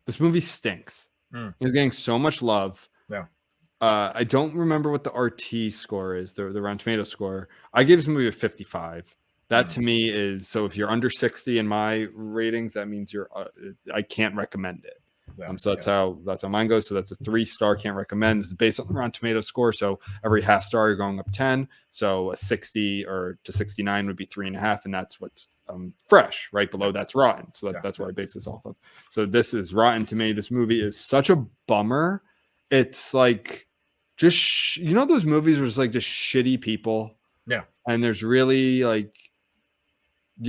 This movie stinks. It's getting so much love. Yeah. I don't remember what the RT score is, the Rotten Tomato score. I gave this movie a 55. That to me is, so if you're under 60 in my ratings, that means I can't recommend it. So that's how mine goes. So that's a 3-star, can't recommend. This is based on the Rotten Tomatoes score. So every half star you're going up 10. So a 60 or to 69 would be 3.5, and that's what's fresh. Right below that's rotten. So that's what I base this off of. So this is rotten to me. This movie is such a bummer. It's like just those movies where it's like just shitty people. Yeah. And there's really like,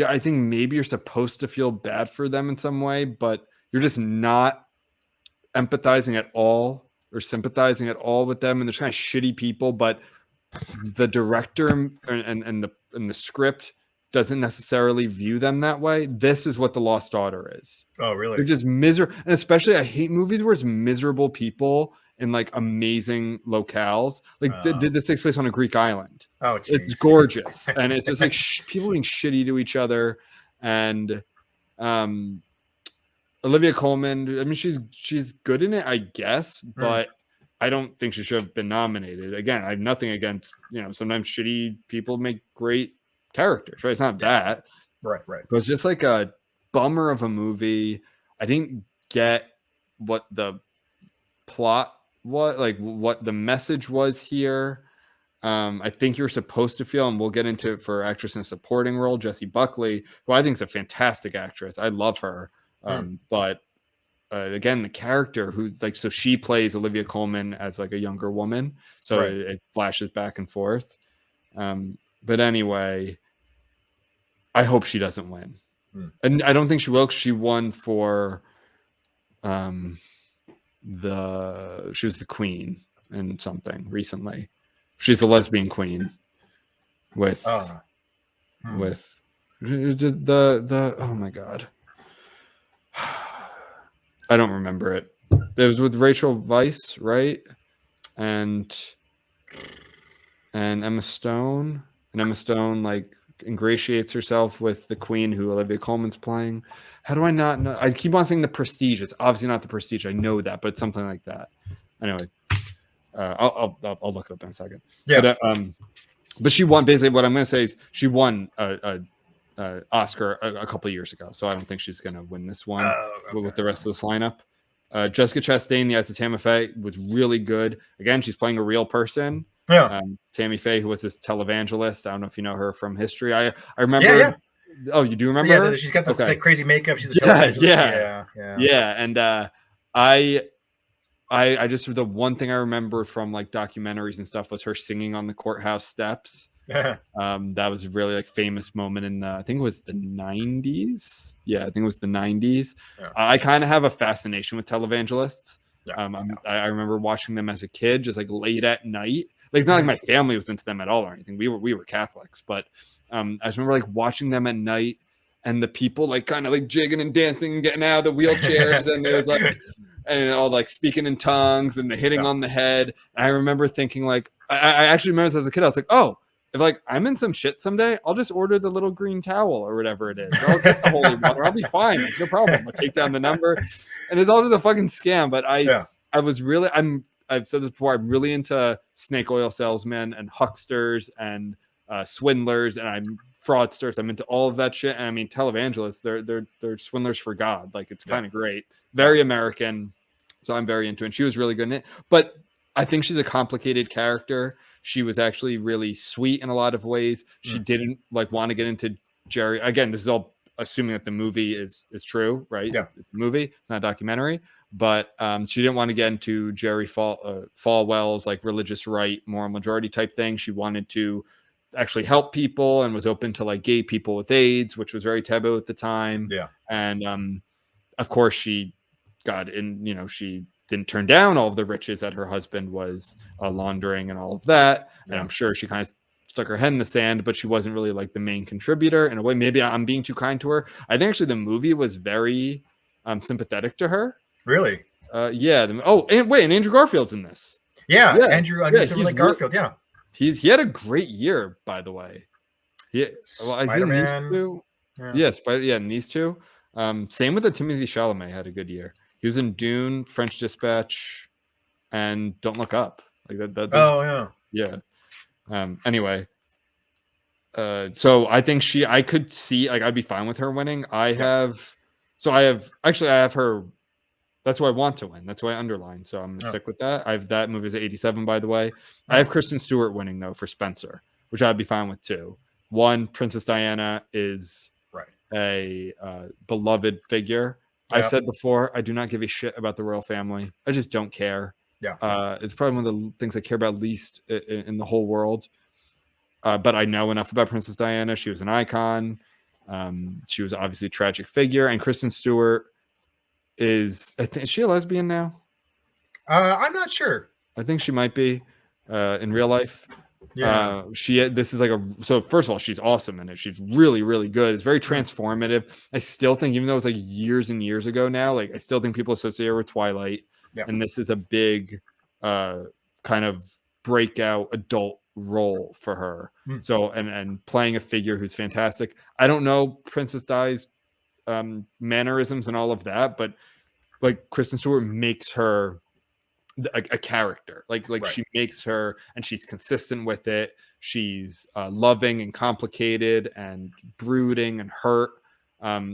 I think maybe you're supposed to feel bad for them in some way, but you're just not empathizing at all or sympathizing at all with them. And there's kind of shitty people, but the director and the script doesn't necessarily view them that way. This is what The Lost Daughter is. Oh, really? They're just miserable. And especially I hate movies where it's miserable people in like amazing locales. Like this takes place on a Greek island. Oh, geez. It's gorgeous. And it's just like people being shitty to each other. And Olivia Colman, I mean, she's good in it, I guess, but I don't think she should have been nominated. Again, I have nothing against, sometimes shitty people make great characters, right? It's not that. Right. But it's just like a bummer of a movie. I didn't get what the plot was, like what the message was here. I think you're supposed to feel, and we'll get into it for actress in a supporting role, Jessie Buckley, who I think is a fantastic actress. I love her. But again, the character so she plays Olivia Colman as like a younger woman. So it flashes back and forth. But anyway, I hope she doesn't win. And I don't think she will. She won for she was the queen in something recently. She's the lesbian queen with the oh my God. I don't remember it. It was with Rachel Weisz, right? And Emma Stone. And Emma Stone like ingratiates herself with the queen who Olivia Colman's playing. How do I not know? I keep on saying The Prestige. It's obviously not The Prestige. I know that, but it's something like that. Anyway, I'll look it up in a second. Yeah. But she won. Basically, what I'm going to say is she won Oscar a couple of years ago, so I don't think she's going to win this one with the rest of this lineup. Jessica Chastain, the eyes of Tammy Faye, was really good. Again, she's playing a real person. Yeah. Tammy Faye, who was this televangelist. I don't know if you know her from history. I remember. Yeah. Oh, you do remember her? She's got the crazy makeup. She's yeah. And I just, the one thing I remember from like documentaries and stuff was her singing on the courthouse steps. That was really like famous moment in I think it was the 90s. Yeah, I think it was the 90s. Yeah. I kind of have a fascination with televangelists. Yeah. I remember watching them as a kid, just like late at night. Like it's not like my family was into them at all or anything. We were Catholics, but I just remember like watching them at night and the people like kind of like jigging and dancing and getting out of the wheelchairs and it was like and all like speaking in tongues and the hitting on the head. And I remember thinking like I actually remember this as a kid. I was like, oh, if like I'm in some shit someday, I'll just order the little green towel or whatever it is. Or I'll get the holy water. I'll be fine. Like, no problem. I'll take down the number. And it's all just a fucking scam. But I was really I've said this before, I'm really into snake oil salesmen and hucksters and swindlers and I'm fraudsters. I'm into all of that shit. And I mean televangelists, they're swindlers for God. Like it's kind of great. Very American. So I'm very into it. And she was really good in it. But I think she's a complicated character. She was actually really sweet in a lot of ways. She didn't like want to get into Jerry. Again, this is all assuming that the movie is true, right? Yeah. It's a movie. It's not a documentary. But she didn't want to get into Jerry Falwell's like religious right, moral majority type thing. She wanted to actually help people and was open to like gay people with AIDS, which was very taboo at the time. Yeah. And of course she got in, she didn't turn down all of the riches that her husband was laundering and all of that. Yeah. And I'm sure she kind of stuck her head in the sand, but she wasn't really like the main contributor in a way. Maybe I'm being too kind to her. I think actually the movie was very sympathetic to her. Really? Yeah. And Andrew Garfield's in this. Yeah. Andrew Garfield. Yeah. He had a great year, by the way. Spider-Man. In these two. Same with Timothy Chalamet had a good year. He was in Dune, French Dispatch, and Don't Look Up. Like that. Yeah. Anyway. So I think I could see like I'd be fine with her winning. I have her That's why I want to win. That's why I underline. So I'm gonna stick with that. I have that movie's at 87, by the way. I have Kristen Stewart winning though for Spencer, which I'd be fine with too. One, Princess Diana is a beloved figure. I've said before, I do not give a shit about the royal family. I just don't care. Yeah. It's probably one of the things I care about least in the whole world. But I know enough about Princess Diana. She was an icon. She was obviously a tragic figure. And Kristen Stewart is she a lesbian now? I'm not sure. I think she might be in real life. Yeah. This is like so first of all, she's awesome in it. She's really, really good. It's very transformative. I still think, even though it's like years and years ago now, like I still think people associate her with Twilight. Yeah. And this is a big kind of breakout adult role for her. So and playing a figure who's fantastic. I don't know Princess Di's mannerisms and all of that, but like Kristen Stewart makes her a character. Like she makes her, and she's consistent with it. She's loving and complicated and brooding and hurt.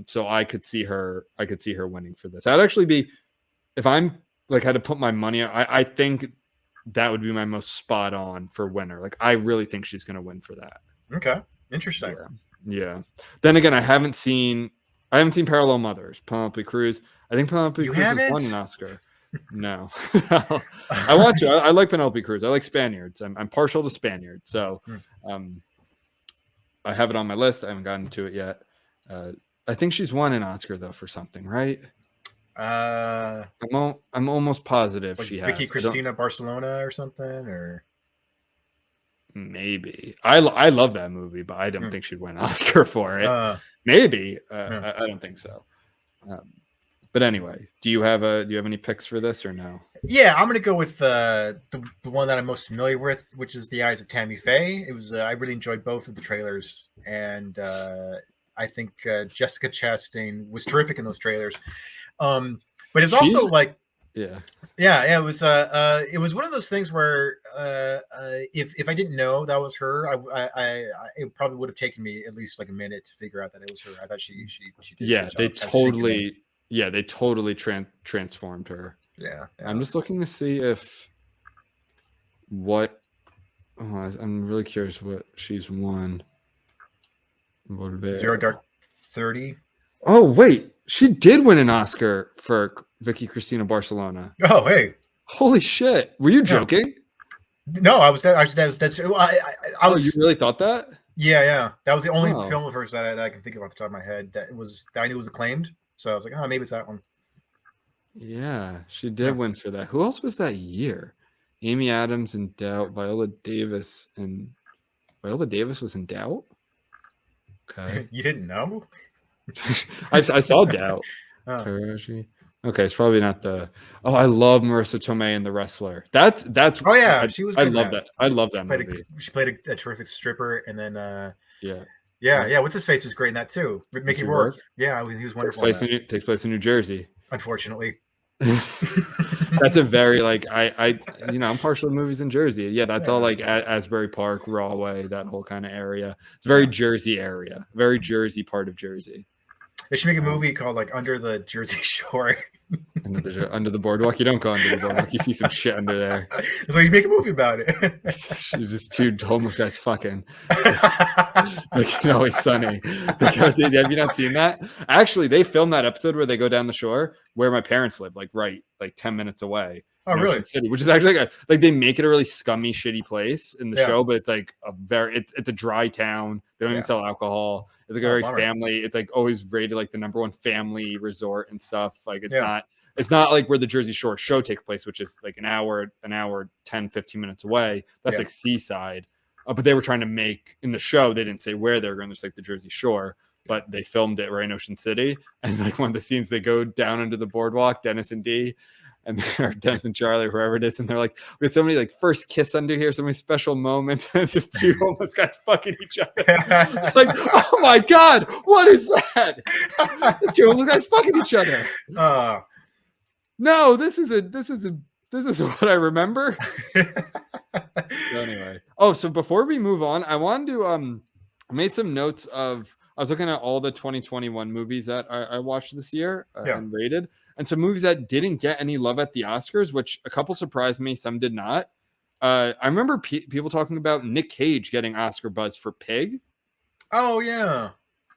So I could see her winning for this. I'd actually be, if I'm like had to put my money on, I think that would be my most spot on for winner. Like I really think she's going to win for that. Okay, interesting. Yeah. Then again, I haven't seen Parallel Mothers, Penelope Cruz. I think Penelope Cruz has won an Oscar. No. I want to. I like Penelope Cruz. I like Spaniards. I'm partial to Spaniards. So I have it on my list. I haven't gotten to it yet. I think she's won an Oscar though for something, right? I'm almost positive like she has. Vicky Cristina Barcelona or something, or maybe. I love that movie, but I don't think she'd win an Oscar for it. Maybe. I don't think so. But anyway, do you have any picks for this or no? Yeah, I'm gonna go with the one that I'm most familiar with, which is The Eyes of Tammy Faye. It was I really enjoyed both of the trailers, and I think Jessica Chastain was terrific in those trailers. But it's also like it was one of those things where if I didn't know that was her, I it probably would have taken me at least like a minute to figure out that it was her. I thought she did. Yeah, they totally. Yeah, they totally transformed her. Yeah. I'm just looking to see I'm really curious what she's won. Zero Dark 30. Oh wait, she did win an Oscar for Vicky Cristina Barcelona. Oh hey, holy shit! Were you joking? No, I was. I was. You really thought that? Yeah. That was the only film of hers that I can think of off the top of my head that I knew was acclaimed. So I was like, maybe it's that one. Yeah, she did win for that. Who else was that year? Amy Adams in Doubt, Viola Davis was in Doubt? Okay. You didn't know? I saw Doubt. Okay, it's probably not the. Oh, I love Marissa Tomei in The Wrestler. That's. Oh yeah, she was. I love that. I love that movie. She played a terrific stripper, and then Yeah. What's his face was great in that too. Mickey Rourke. Yeah, he was wonderful. Takes place in New Jersey. Unfortunately. That's a very I'm partial to movies in Jersey. Yeah, that's all like Asbury Park, Rahway, that whole kind of area. It's a very Jersey area, very Jersey part of Jersey. They should make a movie called like Under the Jersey Shore. Under the boardwalk. You don't go under the boardwalk. You see some shit under there. That's why you make a movie about it. She's just two homeless guys fucking. Like Always Sunny. Have you not seen that? Actually, they filmed that episode where they go down the shore where my parents live, like 10 minutes away. Oh, really? Ocean City, which is actually like they make it a really scummy, shitty place in the show, but it's like it's a dry town. They don't even sell alcohol. It's like a very family. It's like always rated like the #1 family resort and stuff. Like it's not like where the Jersey Shore show takes place, which is like an hour, 10, 15 minutes away. That's like seaside. But they were trying to make in the show. They didn't say where they were going. There's like the Jersey Shore, but they filmed it right in Ocean City. And like one of the scenes, they go down under the boardwalk, Dennis and Dee. And they're Dennis and Charlie, whoever it is, and they're like, we have so many like first kiss under here, so many special moments. And it's just two homeless guys fucking each other. Like, oh my god, what is that? It's two homeless guys fucking each other. No, this is what I remember. So anyway, so before we move on, I wanted to I made some notes of I was looking at all the 2021 movies that I watched this year Yeah. and rated, and some movies that didn't get any love at the Oscars, which a couple surprised me, some did not. I remember people talking about Nick Cage getting Oscar buzz for Pig. Oh yeah.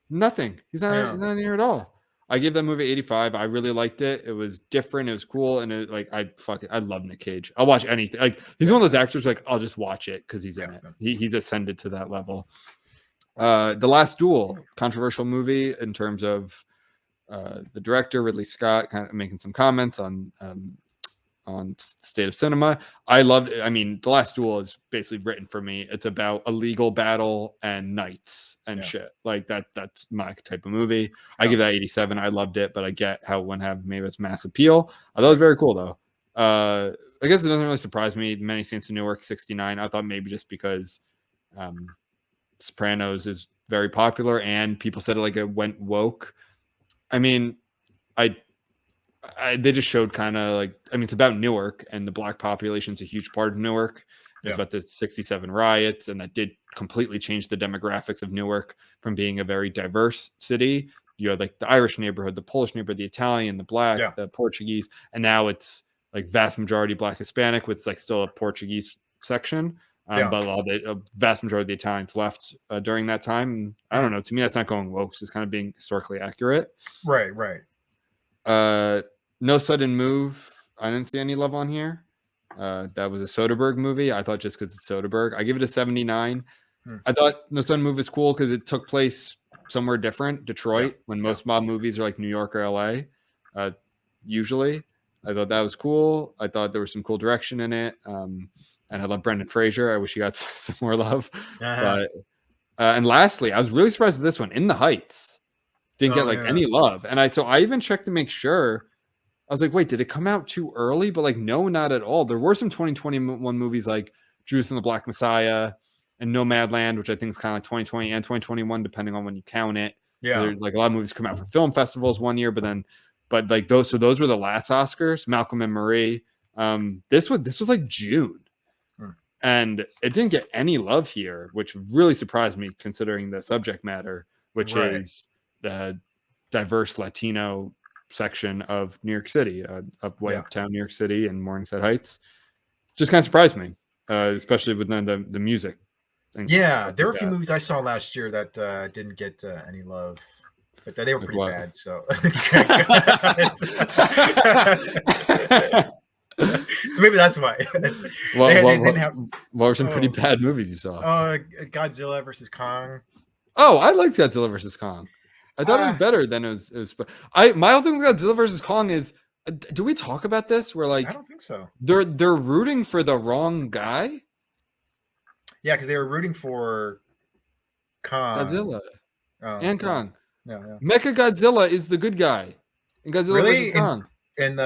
Nothing. He's not not here at all. I gave that movie 85. I really liked it. It was different. It was cool, and I love Nick Cage. I'll watch anything. Like he's one of those actors. Like I'll just watch it because he's in it. He's ascended to that level. The Last Duel, controversial movie in terms of the director Ridley Scott kind of making some comments on state of cinema. I loved it. I mean, The Last Duel is basically written for me. It's about a legal battle and knights and shit. Like that's my type of movie. I give that 87. I loved it, but I get how it wouldn't have maybe its mass appeal. I thought it was very cool though. I guess it doesn't really surprise me. Many Saints of Newark, 69. I thought maybe just because Sopranos is very popular and people said it like it went woke. I mean, they just showed kind of like, I mean, it's about Newark and the black population is a huge part of Newark. It's about the 67 riots, and that did completely change the demographics of Newark from being a very diverse city. You had like the Irish neighborhood, the Polish neighborhood, the Italian, the black, the Portuguese, and now it's like vast majority black Hispanic with like still a Portuguese section. But a vast majority of the Italians left during that time. And I don't know. To me, that's not going woke. It's just kind of being historically accurate. Right. No Sudden Move. I didn't see any love on here. That was a Soderbergh movie. I thought just because it's Soderbergh. I give it a 79. I thought No Sudden Move is cool because it took place somewhere different, Detroit, when most mob movies are like New York or LA. Usually. I thought that was cool. I thought there was some cool direction in it. And I love Brendan Fraser. I wish he got some more love. But and lastly, I was really surprised with this one, In the Heights. Didn't get any love. And I even checked to make sure. I was like, wait, did it come out too early? But like, no, not at all. There were some 2021 movies like Judas and the Black Messiah and Nomadland, which I think is kind of like 2020 and 2021, depending on when you count it. Yeah. So like a lot of movies come out for film festivals one year, but like those were the last Oscars, Malcolm and Marie. This was like June. And it didn't get any love here, which really surprised me considering the subject matter, which is the diverse Latino section of New York City, up way uptown New York City and Morningside Heights. Just kind of surprised me, especially with the music. There were a few movies I saw last year that didn't get any love, but they were pretty bad. So, so maybe that's why. What were some pretty bad movies you saw? Godzilla versus Kong. Oh, I liked Godzilla versus Kong. I thought it was better than it was. My whole thing with Godzilla versus Kong is, do we talk about this? Where like, I don't think so. They're rooting for the wrong guy. Yeah, because they were rooting for Kong. Godzilla and Kong. Yeah. Mecha Godzilla is the good guy in Godzilla versus Kong. In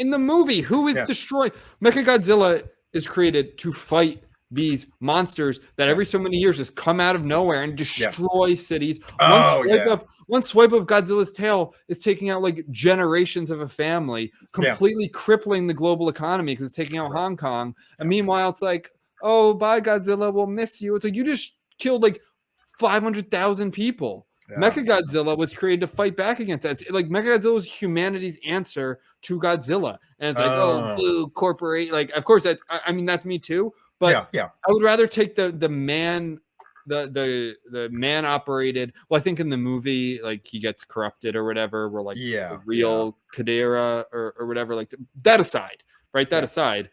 the movie, who is destroyed? Mecha Godzilla is created to fight these monsters that every so many years just come out of nowhere and destroy cities. One swipe of Godzilla's tail is taking out like generations of a family, completely crippling the global economy because it's taking out Hong Kong. And meanwhile, it's like, oh, bye, Godzilla, we'll miss you. It's like you just killed like 500,000 people. Mechagodzilla was created to fight back against that. It's like Mechagodzilla was humanity's answer to Godzilla. And it's like, blue corporate. Like, of course, I mean, that's me too. But I would rather take the man operated. Well, I think in the movie, like he gets corrupted or whatever. Where like the real Kadira or whatever. Like that aside, right? That aside.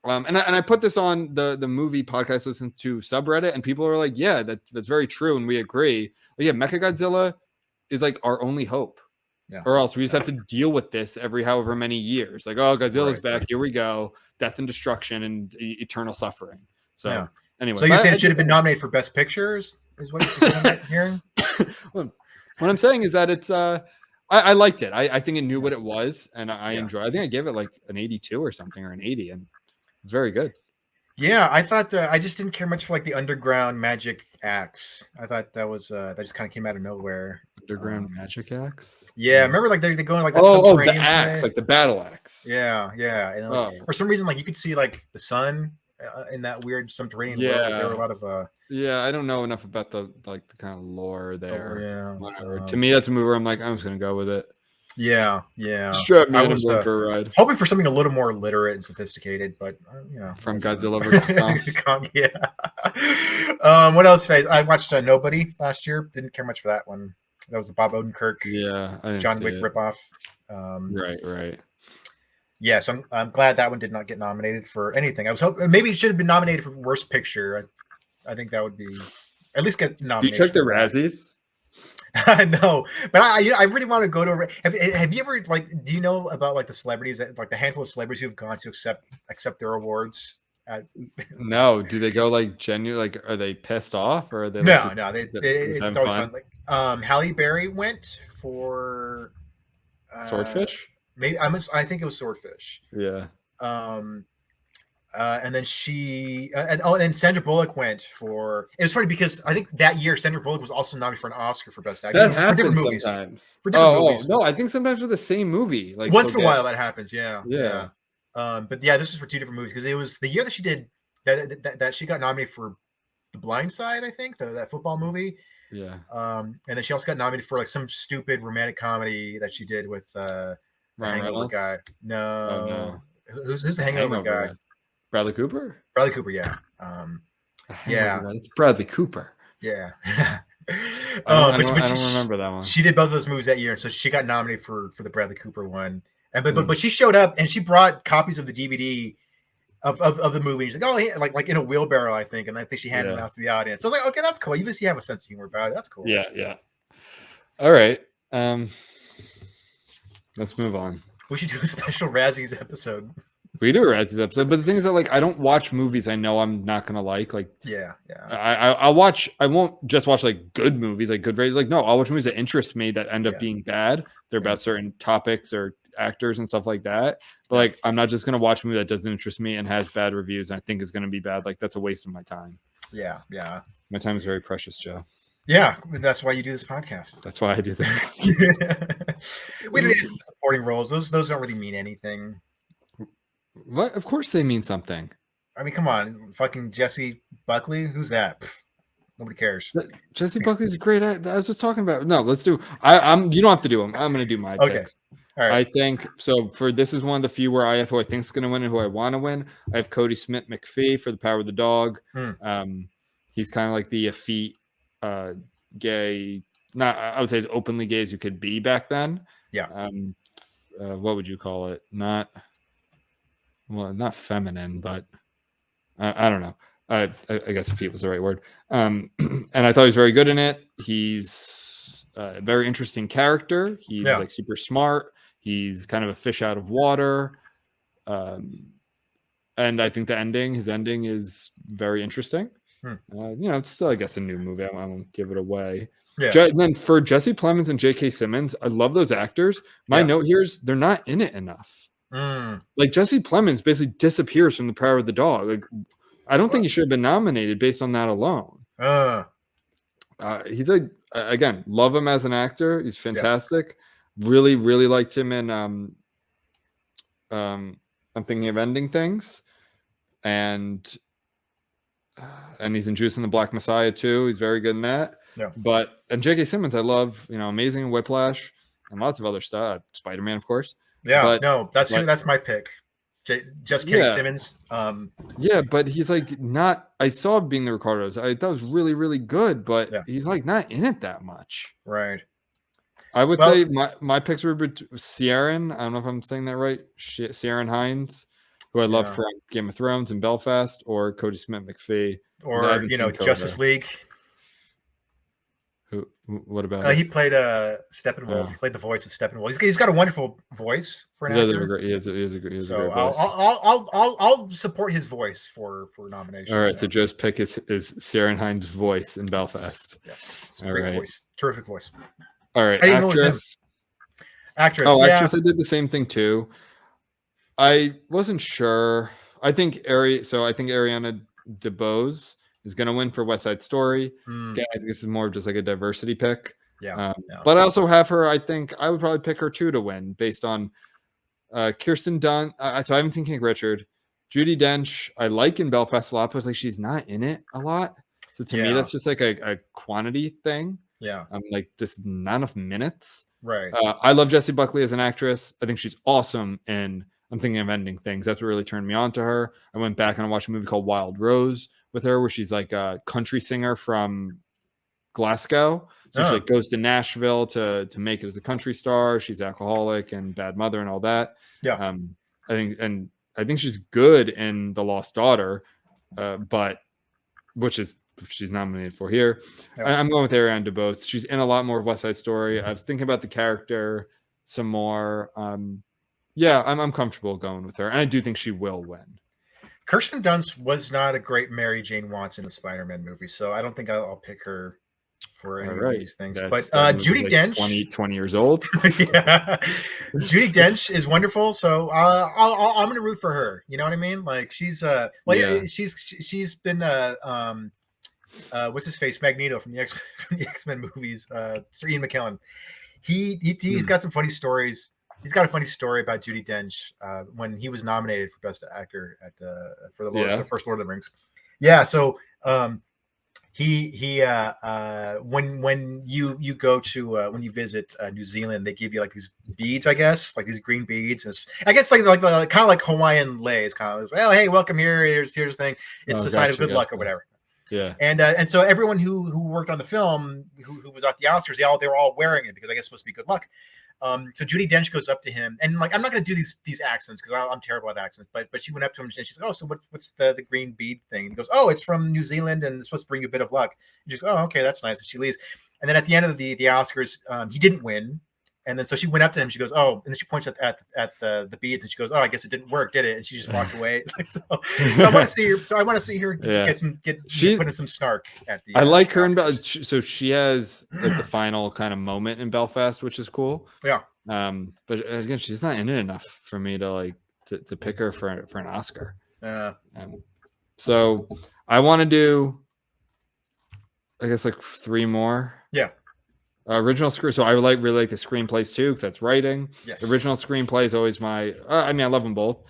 And I put this on the movie podcast listen to subreddit, and people are like, yeah, that's very true, and we agree. But yeah, Mechagodzilla is like our only hope. Or else we just have to deal with this every however many years. Like, oh, Godzilla's back. Here we go. Death and destruction and eternal suffering. So anyway. So you're saying it should have been nominated for Best Pictures? Is what you're hearing? What I'm saying is that it's I liked it. I think it knew what it was, and I enjoyed it. I think I gave it like an 82 or something, or an 80, and it's very good. Yeah, I thought I just didn't care much for like the underground magic acts. I thought that was that just kind of came out of nowhere. Underground magic acts. Yeah, remember like they're going like the axe, like the battle axe. Yeah. And, for some reason, like you could see like the sun in that weird subterranean world. There were a lot of yeah. I don't know enough about the kind of lore there. yeah. Whatever. To me, that's a movie where I'm like, I'm just gonna go with it. Yeah. Strap me I in was and going for a ride. hoping for something a little more literate and sophisticated, but From we'll see. Godzilla vs. Kong. Yeah. What else? I watched Nobody last year. Didn't care much for that one. That was the Bob Odenkirk, Yeah, I didn't John see Wick it. ripoff. Right. Yeah, so I'm glad that one did not get nominated for anything. I was hoping maybe it should have been nominated for Worst Picture. I think that would be at least get Do you nominated. check the Razzies? I know, but I really want to go to. Have you ever do you know about the celebrities that the handful of celebrities who've gone to accept their awards? No. Do they go genuine? Are they pissed off or are they No, just, no, just it's having always fun? fun. Halle Berry went for Swordfish? Maybe I think it was Swordfish. Yeah. And then she and Sandra Bullock went for. It was funny because I think that year Sandra Bullock was also nominated for an Oscar for Best Actor. That for different happens movies. sometimes. For different movies. No, I think sometimes for the same movie. Once in a while that happens, yeah. Yeah. But yeah, this was for two different movies because it was the year that she did that she got nominated for The Blind Side, I think, that football movie. Yeah. And then she also got nominated for some stupid romantic comedy that she did with the Ryan Hangover Reynolds? guy. No. Oh, no. Who's the Hangover guy? Bradley Cooper? Bradley Cooper, yeah. Yeah. It's Bradley Cooper. Yeah. I don't remember that one. She did both of those movies that year, and so she got nominated for the Bradley Cooper one. And but she showed up and she brought copies of the DVD of the movie. She's like, oh, yeah, like in a wheelbarrow, I think, and I think she handed them out to the audience. So I was like, okay, that's cool. You have a sense of humor about it. That's cool. Yeah. All right. Let's move on. We should do a special Razzies episode. We do a Razzies episode, but the thing is that I don't watch movies I know I'm not gonna like. Yeah. I'll watch. I won't just watch good movies, good ratings. No, I'll watch movies that interest me that end up being bad. They're about certain topics or actors and stuff like that. But I'm not just gonna watch a movie that doesn't interest me and has bad reviews and I think is gonna be bad. That's a waste of my time. Yeah. My time is very precious, Joe. Yeah, that's why you do this podcast. That's why I do this. We did supporting roles. Those don't really mean anything. What? Of course they mean something. I mean, come on, fucking Jesse Buckley. Who's that? Pfft, nobody cares. Jesse Buckley's a great. I was just talking about. No, let's do. I'm. You don't have to do them. I'm going to do my picks. All right. I think so. For this is one of the few where I have who I think is going to win and who I want to win. I have Cody Smith McPhee for The Power of the Dog. He's kind of like the effete gay. Not I would say as openly gay as you could be back then. Yeah. What would you call it? Not feminine, but I don't know. I guess effete was the right word. And I thought he was very good in it. He's a very interesting character. He's super smart. He's kind of a fish out of water. And I think his ending is very interesting. It's still, I guess, a new movie. I won't give it away. Yeah. And then for Jesse Plemons and J.K. Simmons, I love those actors. My note here is they're not in it enough. Jesse Plemons basically disappears from The Power of the Dog. I don't think he should have been nominated based on that alone. He's again, love him as an actor. He's fantastic. Really, really liked him in I'm Thinking of Ending Things, and he's in Juice and the Black Messiah too. He's very good in that. And J.K. Simmons, I love. Amazing in Whiplash and lots of other stuff. Spider-Man, of course. Yeah, that's my pick. Just kidding, Simmons. Yeah, but he's not. I saw Being the Ricardos. I thought it was really, really good, but he's not in it that much. Right. I would say my picks were Ciaran. I don't know if I'm saying that right. Ciaran Hinds, who I love from Game of Thrones and Belfast, or Cody Smith McPhee, or Justice League. What about he played Steppenwolf. He played the voice of Steppenwolf. He's got a wonderful voice for an actor. He has a great voice. I'll support his voice for nomination. All right, so Joe's pick is Ciaran Hinds' voice in Belfast. Yes. Great voice. Terrific voice. All right, actress. Oh, actress. I did the same thing too. I wasn't sure. I think Ariana DeBose is going to win for West Side Story. Again, I think this is more of just a diversity pick. But I also have her. I think I would probably pick her too to win based on Kirsten Dunst. So I haven't seen King Richard. I haven't seen King Richard. I haven't seen West Side Story. I think Ariana DeBose is going to win. Judi Dench, I like in Belfast a lot, but like she's not in it a lot. So to me, that's just like a quantity thing. Yeah. I'm like, just not enough minutes. Right. I love Jessie Buckley as an actress. I think she's awesome. And I'm thinking of ending things. That's what really turned me on to her. I went back and I watched a movie called Wild Rose with her, where she's like a country singer from Glasgow. So she like goes to Nashville to make it as a country star. She's alcoholic and bad mother and all that. Yeah. I think she's good in The Lost Daughter, but which she's nominated for here. Yeah. I'm going with Ariane DeBose. She's in a lot more of West Side Story. I was thinking about the character some more. Yeah, I'm comfortable going with her, and I do think she will win. Kirsten Dunst was not a great Mary Jane Watson in the Spider-Man movie, so I don't think I'll pick her for any of these things. But Judi Dench, 20 years old. Yeah, Judi Dench is wonderful. So I'm going to root for her. You know what I mean? Like she's she's been what's his face, Magneto from the X-Men movies. Sir Ian McKellen. He's got some funny stories. He's got a funny story about Judi Dench when he was nominated for Best Actor for the first Lord of the Rings. Yeah, so when you go to when you visit New Zealand, they give you like these beads, I guess, like these green beads. And I guess like kind of like Hawaiian leis, kind of like, oh hey, welcome here. Here's the thing. It's a sign of good luck or whatever. Yeah. And so everyone who worked on the film who was at the Oscars, they were all wearing it because I guess it's supposed to be good luck. So Judi Dench goes up to him, and like I'm not going to do these accents because I'm terrible at accents, but she went up to him and she's like, oh, so what's the green bead thing? And he goes, oh, it's from New Zealand and it's supposed to bring you a bit of luck. And she's oh, okay, that's nice. And she leaves. And then at the end of the Oscars, he didn't win. And then so she went up to him. She goes, oh, and then she points at the beads, and she goes, oh, I guess it didn't work, did it? And she just walked away. so I want to see her. So I want to see her get put in some snark at the. I like her in so she has like the final kind of moment in Belfast, which is cool. Yeah. But again, she's not in it enough for me to like to pick her for an Oscar. So I want to do, I guess, like 3 more. Yeah. Original screen. So I would really like the screenplays too, because that's writing. Yes. The original screenplay is always my. I mean, I love them both.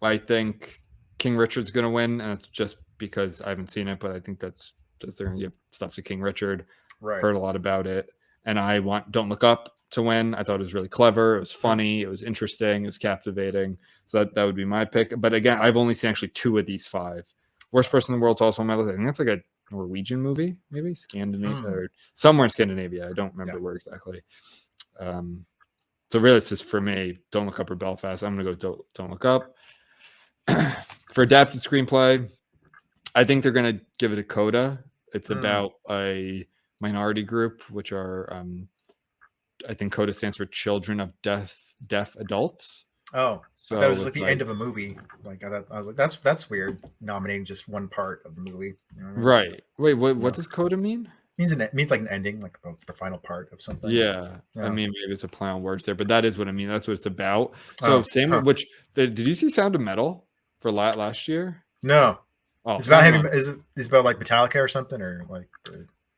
I think King Richard's going to win, and it's just because I haven't seen it, but I think that's they're going to give stuff to King Richard. Right. Heard a lot about it, and I want Don't Look Up to win. I thought it was really clever. It was funny. It was interesting. It was captivating. So that would be my pick. But again, I've only seen actually 2 of these 5. Worst Person in the World's also on my list. I think that's like a Norwegian movie, maybe Scandinavia or somewhere in Scandinavia. I don't remember where exactly. So really, it's just for me. Don't Look Up or Belfast. I'm gonna go Don't Look Up. For adapted screenplay, I think they're gonna give it a Coda. It's about a minority group, which are I think Coda stands for Children of Deaf Adults. Oh, so I thought it was like the end of a movie. Like I was like, that's weird. Nominating just one part of the movie. Right. Wait, what does Coda mean? It means like an ending, like the final part of something. Yeah. I mean, maybe it's a play on words there, but that is what I mean. That's what it's about. So which did you see Sound of Metal for last year? No. Oh, it's about heavy. Is it about like Metallica or something, or like?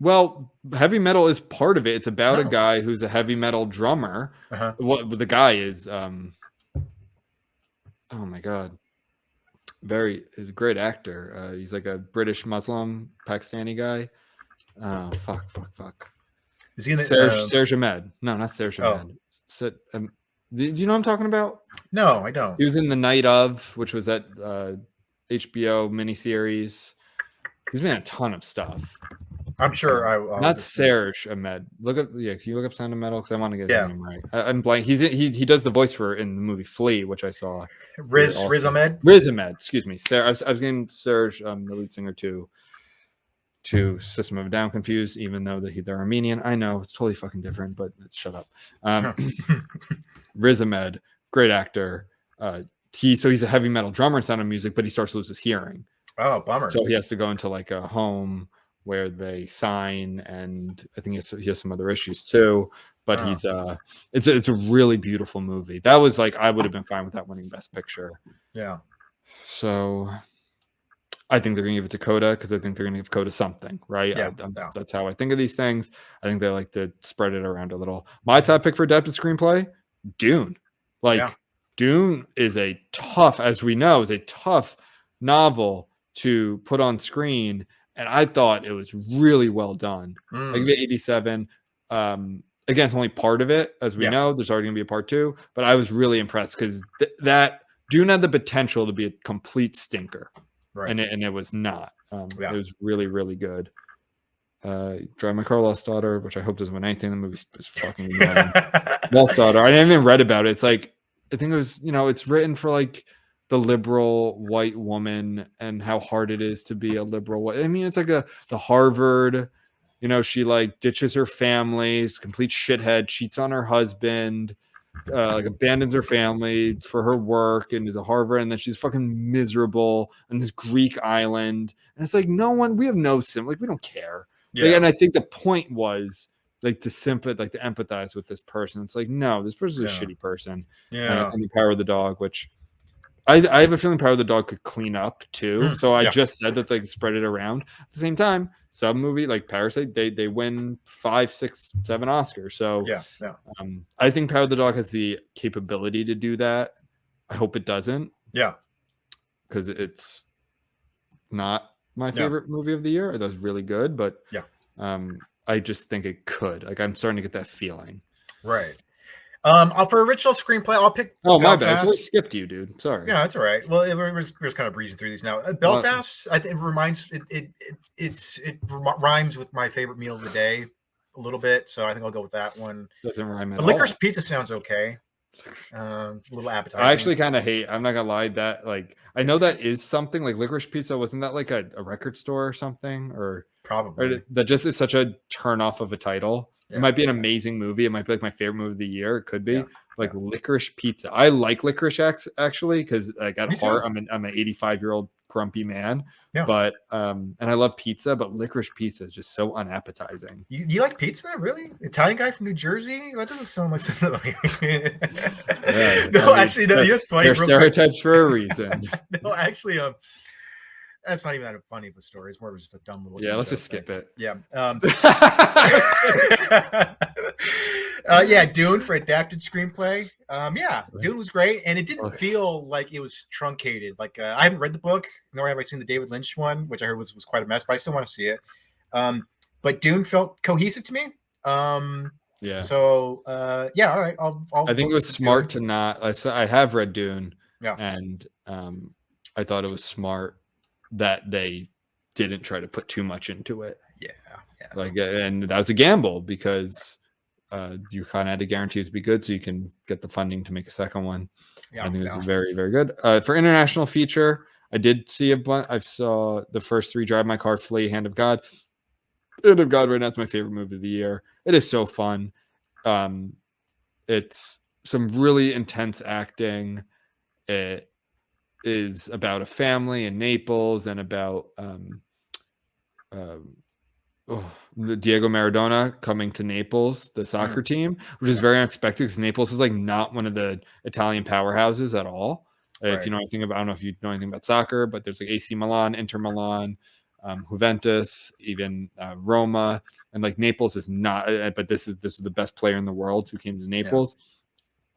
Well, heavy metal is part of it. It's about a guy who's a heavy metal drummer. What the guy is? Oh my God. He's a great actor. He's like a British Muslim Pakistani guy. Oh, fuck. Is he in Serge Ahmed? No, not Serge Ahmed. Do you know what I'm talking about? No, I don't. He was in The Night Of, which was that HBO miniseries. He's been in a ton of stuff. I'm sure I'll not Serge Ahmed. Can you look up Sound of Metal? Because I want to get his name right. I'm blank. He does the voice for in the movie Flea, which I saw. Riz Ahmed. Riz Ahmed. Excuse me. I was getting Serge, the lead singer, to System of a Down confused, even though they're Armenian. I know it's totally fucking different, but shut up. Riz Ahmed, great actor. He's a heavy metal drummer in Sound of Music, but he starts to lose his hearing. Oh, bummer. So he has to go into like a home where they sign, and I think he has some other issues too. But he's it's a really beautiful movie. That was like, I would have been fine with that winning Best Picture. Yeah. So I think they're gonna give it to Coda because I think they're gonna give Coda something, right? Yeah, that's how I think of these things. I think they like to spread it around a little. My top pick for adapted screenplay, Dune. Dune is a tough, as we know, is a tough novel to put on screen, and I thought it was really well done. I give it 87. Again, it's only part of it, as we know. There's already going to be a part 2, but I was really impressed because that Dune had the potential to be a complete stinker, Right. and it was not. It was really, really good. Drive My Car, Lost Daughter, which I hope doesn't win anything. The movie is fucking annoying. Lost Daughter. I haven't even read about it. It's like, I think it was, it's written for like the liberal white woman and how hard it is to be a liberal white. I mean, it's like the Harvard, she like ditches her family, is a complete shithead, cheats on her husband, like abandons her family for her work, and is a Harvard, and then she's fucking miserable on this Greek island. And it's like, we have no like, we don't care. Yeah. Like, and I think the point was like to empathize with this person. It's like, no, this person's a shitty person. Yeah. And the Power of the Dog, which I have a feeling Power of the Dog could clean up too. So I just said that they spread it around. At the same time, some movie like Parasite, they win 5, 6, 7 Oscars. So I think Power of the Dog has the capability to do that. I hope it doesn't. Yeah. Because it's not my favorite movie of the year. That was really good, but I just think it could. Like, I'm starting to get that feeling. Right. For original screenplay, I'll pick. Oh, my bad. I totally skipped you, dude. Sorry. Yeah, that's all right. Well, we're just kind of breezing through these now. Belfast, I think it rhymes with my favorite meal of the day a little bit, so I think I'll go with that one. Doesn't rhyme at all. Licorice Pizza sounds okay. A little appetizing. I actually kind of hate. I'm not gonna lie. That like I know that is something like Licorice Pizza. Wasn't that like a record store or something? Or probably or that just is such a turn off of a title. It might be an amazing movie. It might be like my favorite movie of the year. It could be like Licorice Pizza. I like licorice actually because like at heart I'm an 85-year-old grumpy man. Yeah. But and I love pizza, but Licorice Pizza is just so unappetizing. You like pizza, really? Italian guy from New Jersey? That doesn't sound like something like. Actually, no. It's funny. They're stereotypes for a reason. No, actually, that's not even that funny of a story. It's more of just a dumb little. Yeah, let's just skip it. Yeah. Dune for adapted screenplay. Dune was great, and it didn't feel like it was truncated. Like I haven't read the book, nor have I seen the David Lynch one, which I heard was quite a mess, but I still want to see it. But Dune felt cohesive to me. Yeah. So all right. I think it was smart to not. I have read Dune. Yeah. And I thought it was smart that they didn't try to put too much into it. Yeah. Like, and that was a gamble because you kind of had to guarantee it to be good so you can get the funding to make a second one. I think it was very, very good. For international feature, I did see a bunch. I saw the first 3: Drive My Car, Flee, Hand of God. Hand of God right now is my favorite movie of the year. It is so fun. It's some really intense acting. It is about a family in Naples and about Diego Maradona coming to Naples, the soccer team, which is very unexpected because Naples is like not one of the Italian powerhouses at all. Right. If you know anything about, I don't know if you know anything about soccer, but there's like AC Milan, Inter Milan, Juventus, even Roma, and like Naples is not. But this is the best player in the world who came to Naples. Yeah.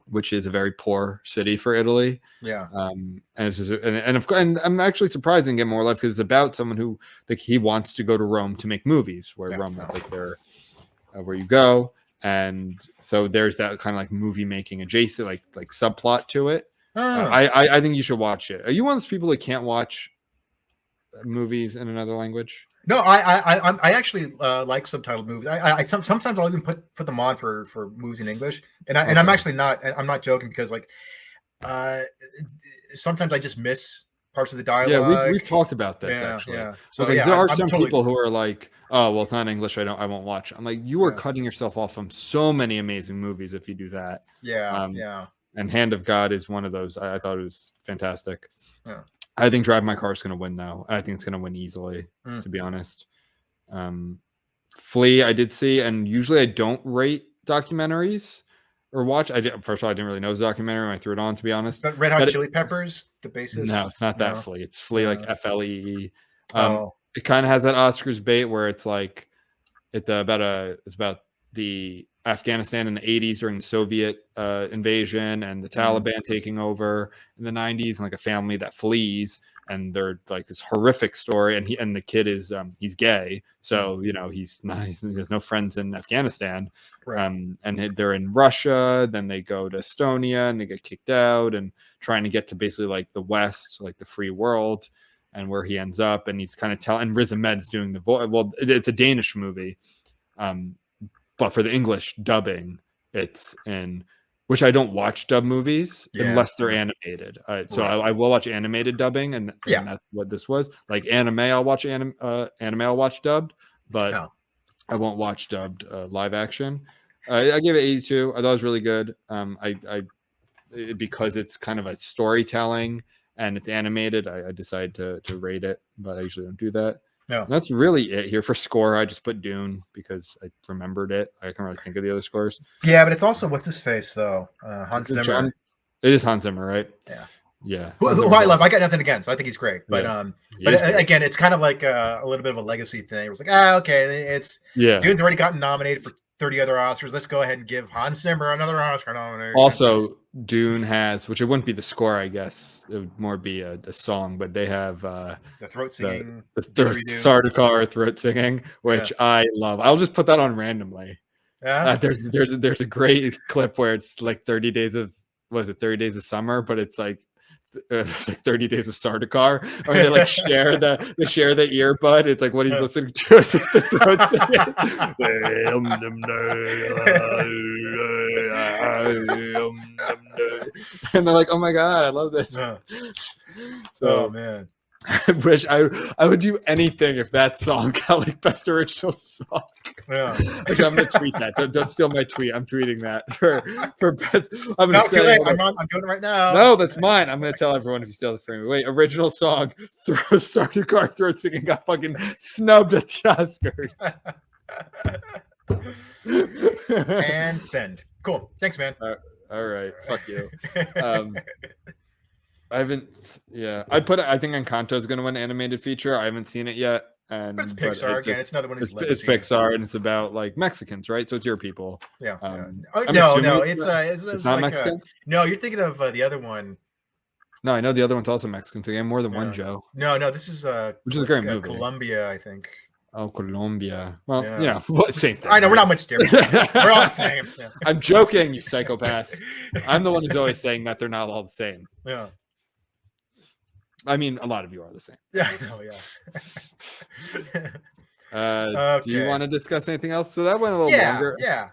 Which is a very poor city for Italy. Yeah. And it's just, and I'm actually surprised and get more love because it's about someone who like he wants to go to Rome to make movies, where Rome that's like their where you go, and so there's that kind of like movie making adjacent like subplot to it. I think you should watch it. Are you one of those people that can't watch movies in another language? No, I actually like subtitled movies. Sometimes I'll even put them on for movies in English, and I'm actually not. I'm not joking because like sometimes I just miss parts of the dialogue. Yeah, we've talked about this actually. Yeah. So there are some people who are like, oh well, it's not English. I won't watch. I'm like, you are cutting yourself off from so many amazing movies if you do that. Yeah. And Hand of God is one of those. I thought it was fantastic. Yeah. I think Drive My Car is going to win, though. I think it's going to win easily, to be honest. Flee, I did see, and usually I don't rate documentaries or watch. First of all, I didn't really know it was a documentary when I threw it on, to be honest. But Red Hot Chili Peppers, the basis? No, it's not that Flee. It's Flee, like Flee. It kind of has that Oscars bait where it's like it's about the Afghanistan in the 80s during the Soviet invasion and the Taliban taking over in the 90s, and like a family that flees, and they're like this horrific story. And the kid is he's gay, so he's nice. He has no friends in Afghanistan, Right. and they're in Russia. Then they go to Estonia and they get kicked out, and trying to get to basically like the West, like the free world, and where he ends up. And he's kind of and Riz Ahmed's doing the voice. Well, it's a Danish movie. But for the English dubbing, it's in, which I don't watch dub movies unless they're animated. So I will watch animated dubbing, and that's what this was. Like anime, I'll watch anime. I'll watch dubbed, but I won't watch dubbed live action. I gave it 82. I thought it was really good. Because it's kind of a storytelling and it's animated, I decided to rate it, but I usually don't do that. Yeah, that's really it here for score. I just put Dune because I remembered it. I can't really think of the other scores. Yeah, but it's also what's his face though, Hans Zimmer. It is Hans Zimmer, right? Yeah. Who I love. I got nothing against. I think he's great, but again, it's kind of like a little bit of a legacy thing. It was like, okay, it's Dune's already gotten nominated for 30 other Oscars. Let's go ahead and give Hans Zimmer another Oscar nomination. Also, Dune has, which it wouldn't be the score, I guess. It would more be a song, but they have the throat singing, the Sardaukar throat singing, which I love. I'll just put that on randomly. Yeah. There's a great clip where it's like 30 days of summer, but it's like 30 days of Sardaukar, or they like share the earbud. It's like what he's listening to is just the throat singing. And they're like, oh my god, I love this. So man, I wish I would do anything if that song got like best original song. Actually, I'm gonna tweet that. Don't steal my tweet. I'm tweeting that for best. I'm gonna say I'm doing it right now. No, that's mine. I'm gonna tell everyone if you steal the frame. Wait, original song Sardaukar throat singing got fucking snubbed at the Oscars. And send. Cool. Thanks, man. All right. Fuck you. I haven't. Yeah, I think Encanto is going to win animated feature. I haven't seen it yet. But it's Pixar again. It's another one. It's Pixar, and it's about like Mexicans, right? So it's your people. Yeah. No, it's not like Mexicans. No, you're thinking of the other one. No, I know the other one's also Mexicans. Again, more than one Joe. No, this is which is a great movie. Colombia, I think. Oh, Colombia. Well, same thing. I know, we're not much different. We're all the same. Yeah. I'm joking, you psychopaths. I'm the one who's always saying that they're not all the same. Yeah. I mean, a lot of you are the same. Yeah, I know, yeah. Do you want to discuss anything else? So that went a little longer. Yeah.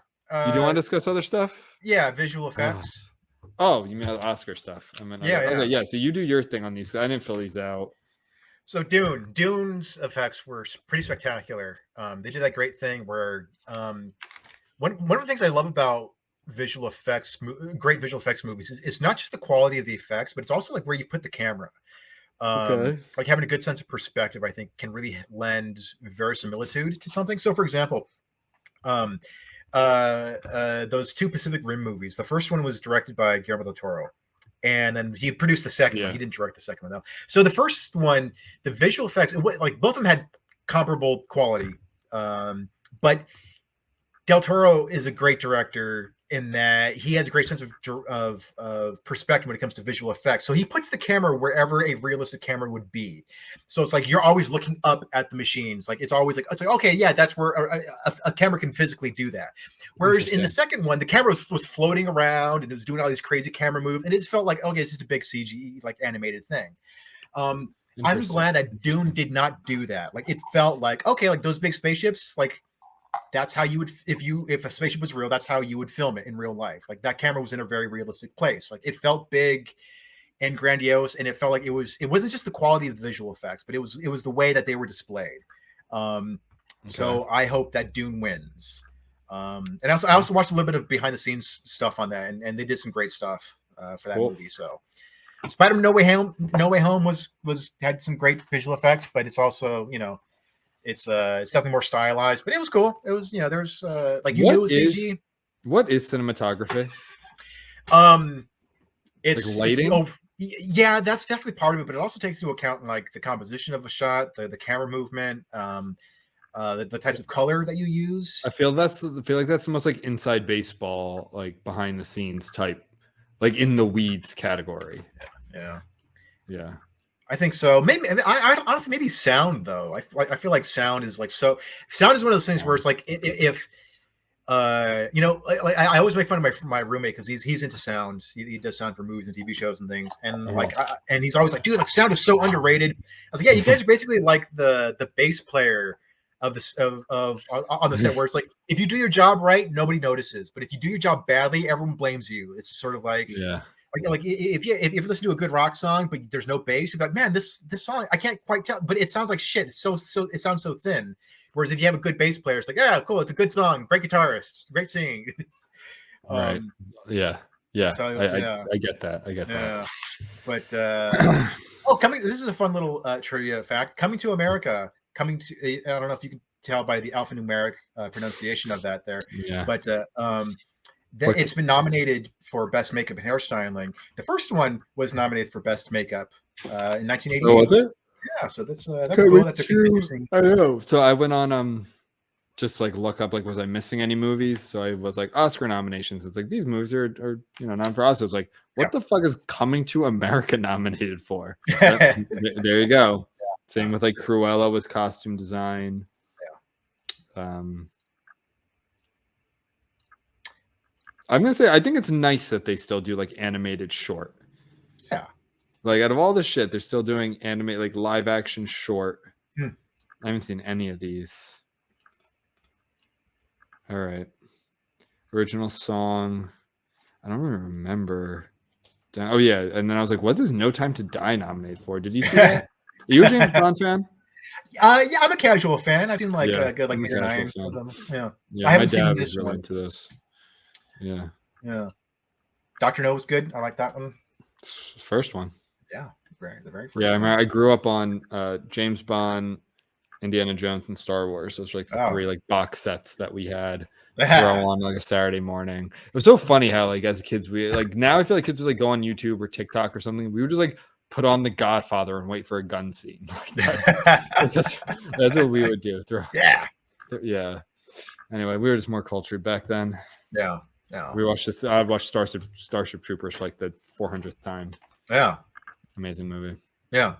You do want to discuss other stuff? Yeah, visual effects. Oh, you mean Oscar stuff. Okay, so you do your thing on these. I didn't fill these out. So Dune's effects were pretty spectacular. They did that great thing where one of the things I love about visual effects, great visual effects movies, is it's not just the quality of the effects, but it's also like where you put the camera. Like having a good sense of perspective, I think, can really lend verisimilitude to something. So, for example, those two Pacific Rim movies. The first one was directed by Guillermo del Toro. And then he produced the second one. He didn't direct the second one, though. So the first one, the visual effects, like both of them had comparable quality. But Del Toro is a great director in that he has a great sense of perspective when it comes to visual effects. So he puts the camera wherever a realistic camera would be. So it's like you're always looking up at the machines. Like it's like okay, yeah, that's where a camera can physically do that. Whereas in the second one, the camera was floating around and it was doing all these crazy camera moves, and it just felt like, okay, it's just a big CG like animated thing. I'm glad that Dune did not do that. Like it felt like, okay, like those big spaceships, like that's how you would, if a spaceship was real, that's how you would film it in real life. Like that camera was in a very realistic place. Like it felt big and grandiose, and it felt like it wasn't just the quality of the visual effects, but it was the way that they were displayed. So I hope that Dune wins. And I also watched a little bit of behind the scenes stuff on that, and they did some great stuff for that movie. So Spider-Man No Way Home had some great visual effects, but it's also, it's definitely more stylized, but it was cool. It was, there's like it was CG. What is cinematography? It's like lighting. Yeah, that's definitely part of it, but it also takes into account like the composition of a shot, the camera movement. the types of color that you use. I feel like that's the most like inside baseball, like behind the scenes type, like in the weeds category. Yeah. I think so. Maybe I honestly maybe sound though. I feel like sound is like so. Sound is one of those things where it's like if you know, like I always make fun of my roommate because he's into sound. He does sound for movies and TV shows and things. And like and he's always like, dude, like sound is so underrated. I was like, yeah, you guys are basically like the bass player of this of on the set, where it's like if you do your job right, nobody notices, but if you do your job badly, everyone blames you. It's sort of like like if you listen to a good rock song but there's no bass, you're like, man, this song I can't quite tell, but it sounds like shit. It's so it sounds so thin. Whereas if you have a good bass player, it's like, yeah, cool, it's a good song, great guitarist, great singing. Right. Yeah. So, I get that. that. But this is a fun little trivia fact. Coming to America, I don't know if you can tell by the alphanumeric pronunciation of that there. Yeah. But it's been nominated for Best Makeup and Hairstyling. The first one was nominated for Best Makeup in 1988. Oh, was it? Yeah, so that's cool. That took an interesting. I know. So I went on just like look up like was I missing any movies? So I was like Oscar nominations. It's like these movies are you know not for us. I was like, what the fuck is Coming to America nominated for? There you go. Yeah. Same with like Cruella was costume design. Yeah. I'm gonna say I think it's nice that they still do like animated short. Yeah. Like out of all the shit, they're still doing animate like live action short. I haven't seen any of these. All right. Original song. I don't even remember. Oh yeah, and then I was like, what is No Time to Die nominated for? Did you see that? Are you a James Bond fan? Yeah, I'm a casual fan. I've seen like good like 8 or 9 of them. Yeah, I haven't seen this one. Into this. Yeah. Dr. No was good. I like that one. First one. Yeah, the very first. Yeah, I remember I grew up on James Bond, Indiana Jones, and Star Wars. Those were like the 3 like box sets that we had throw on like a Saturday morning. It was so funny how like as kids we like now I feel like kids would like go on YouTube or TikTok or something. We would just like put on The Godfather and wait for a gun scene. Like that's what we would do. Yeah. Anyway, we were just more cultured back then. Yeah. We watched this. I watched Starship Troopers for like the 400th time. Yeah. Amazing movie. Yeah.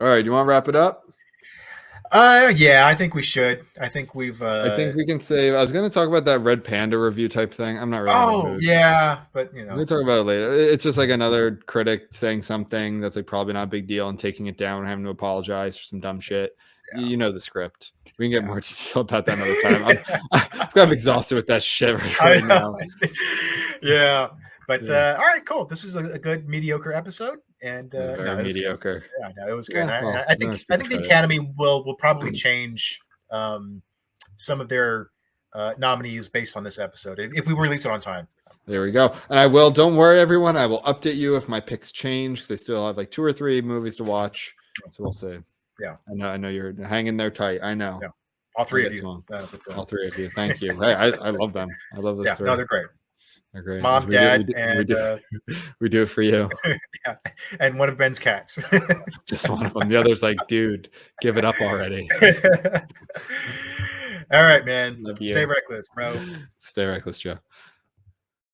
All right. Do you want to wrap it up? Yeah, I think we should. I think we've. I think we can save. I was going to talk about that Red Panda review type thing. I'm not really. Oh yeah, but you know, we'll talk about it later. It's just like another critic saying something that's like probably not a big deal and taking it down and having to apologize for some dumb shit. Yeah. You know the script. We can get more detail about that another time. I'm exhausted with that shit right now. Yeah. But all right, cool. This was a good mediocre episode, and very mediocre. It was good. I think the Academy will probably change some of their nominees based on this episode if we release it on time. There we go. And I will. Don't worry, everyone. I will update you if my picks change because I still have like 2 or 3 movies to watch. So we'll see. Yeah, I know you're hanging there tight. I know. Yeah. All 3 of you. All 3 of you. Thank you. Hey, I love them. I love those 3. No, they're great. They're great. Mom, Dad, we do it for you. Yeah, and one of Ben's cats. Just one of them. The other's like, dude, give it up already. All right, man. Love you. Stay reckless, bro. Stay reckless, Joe.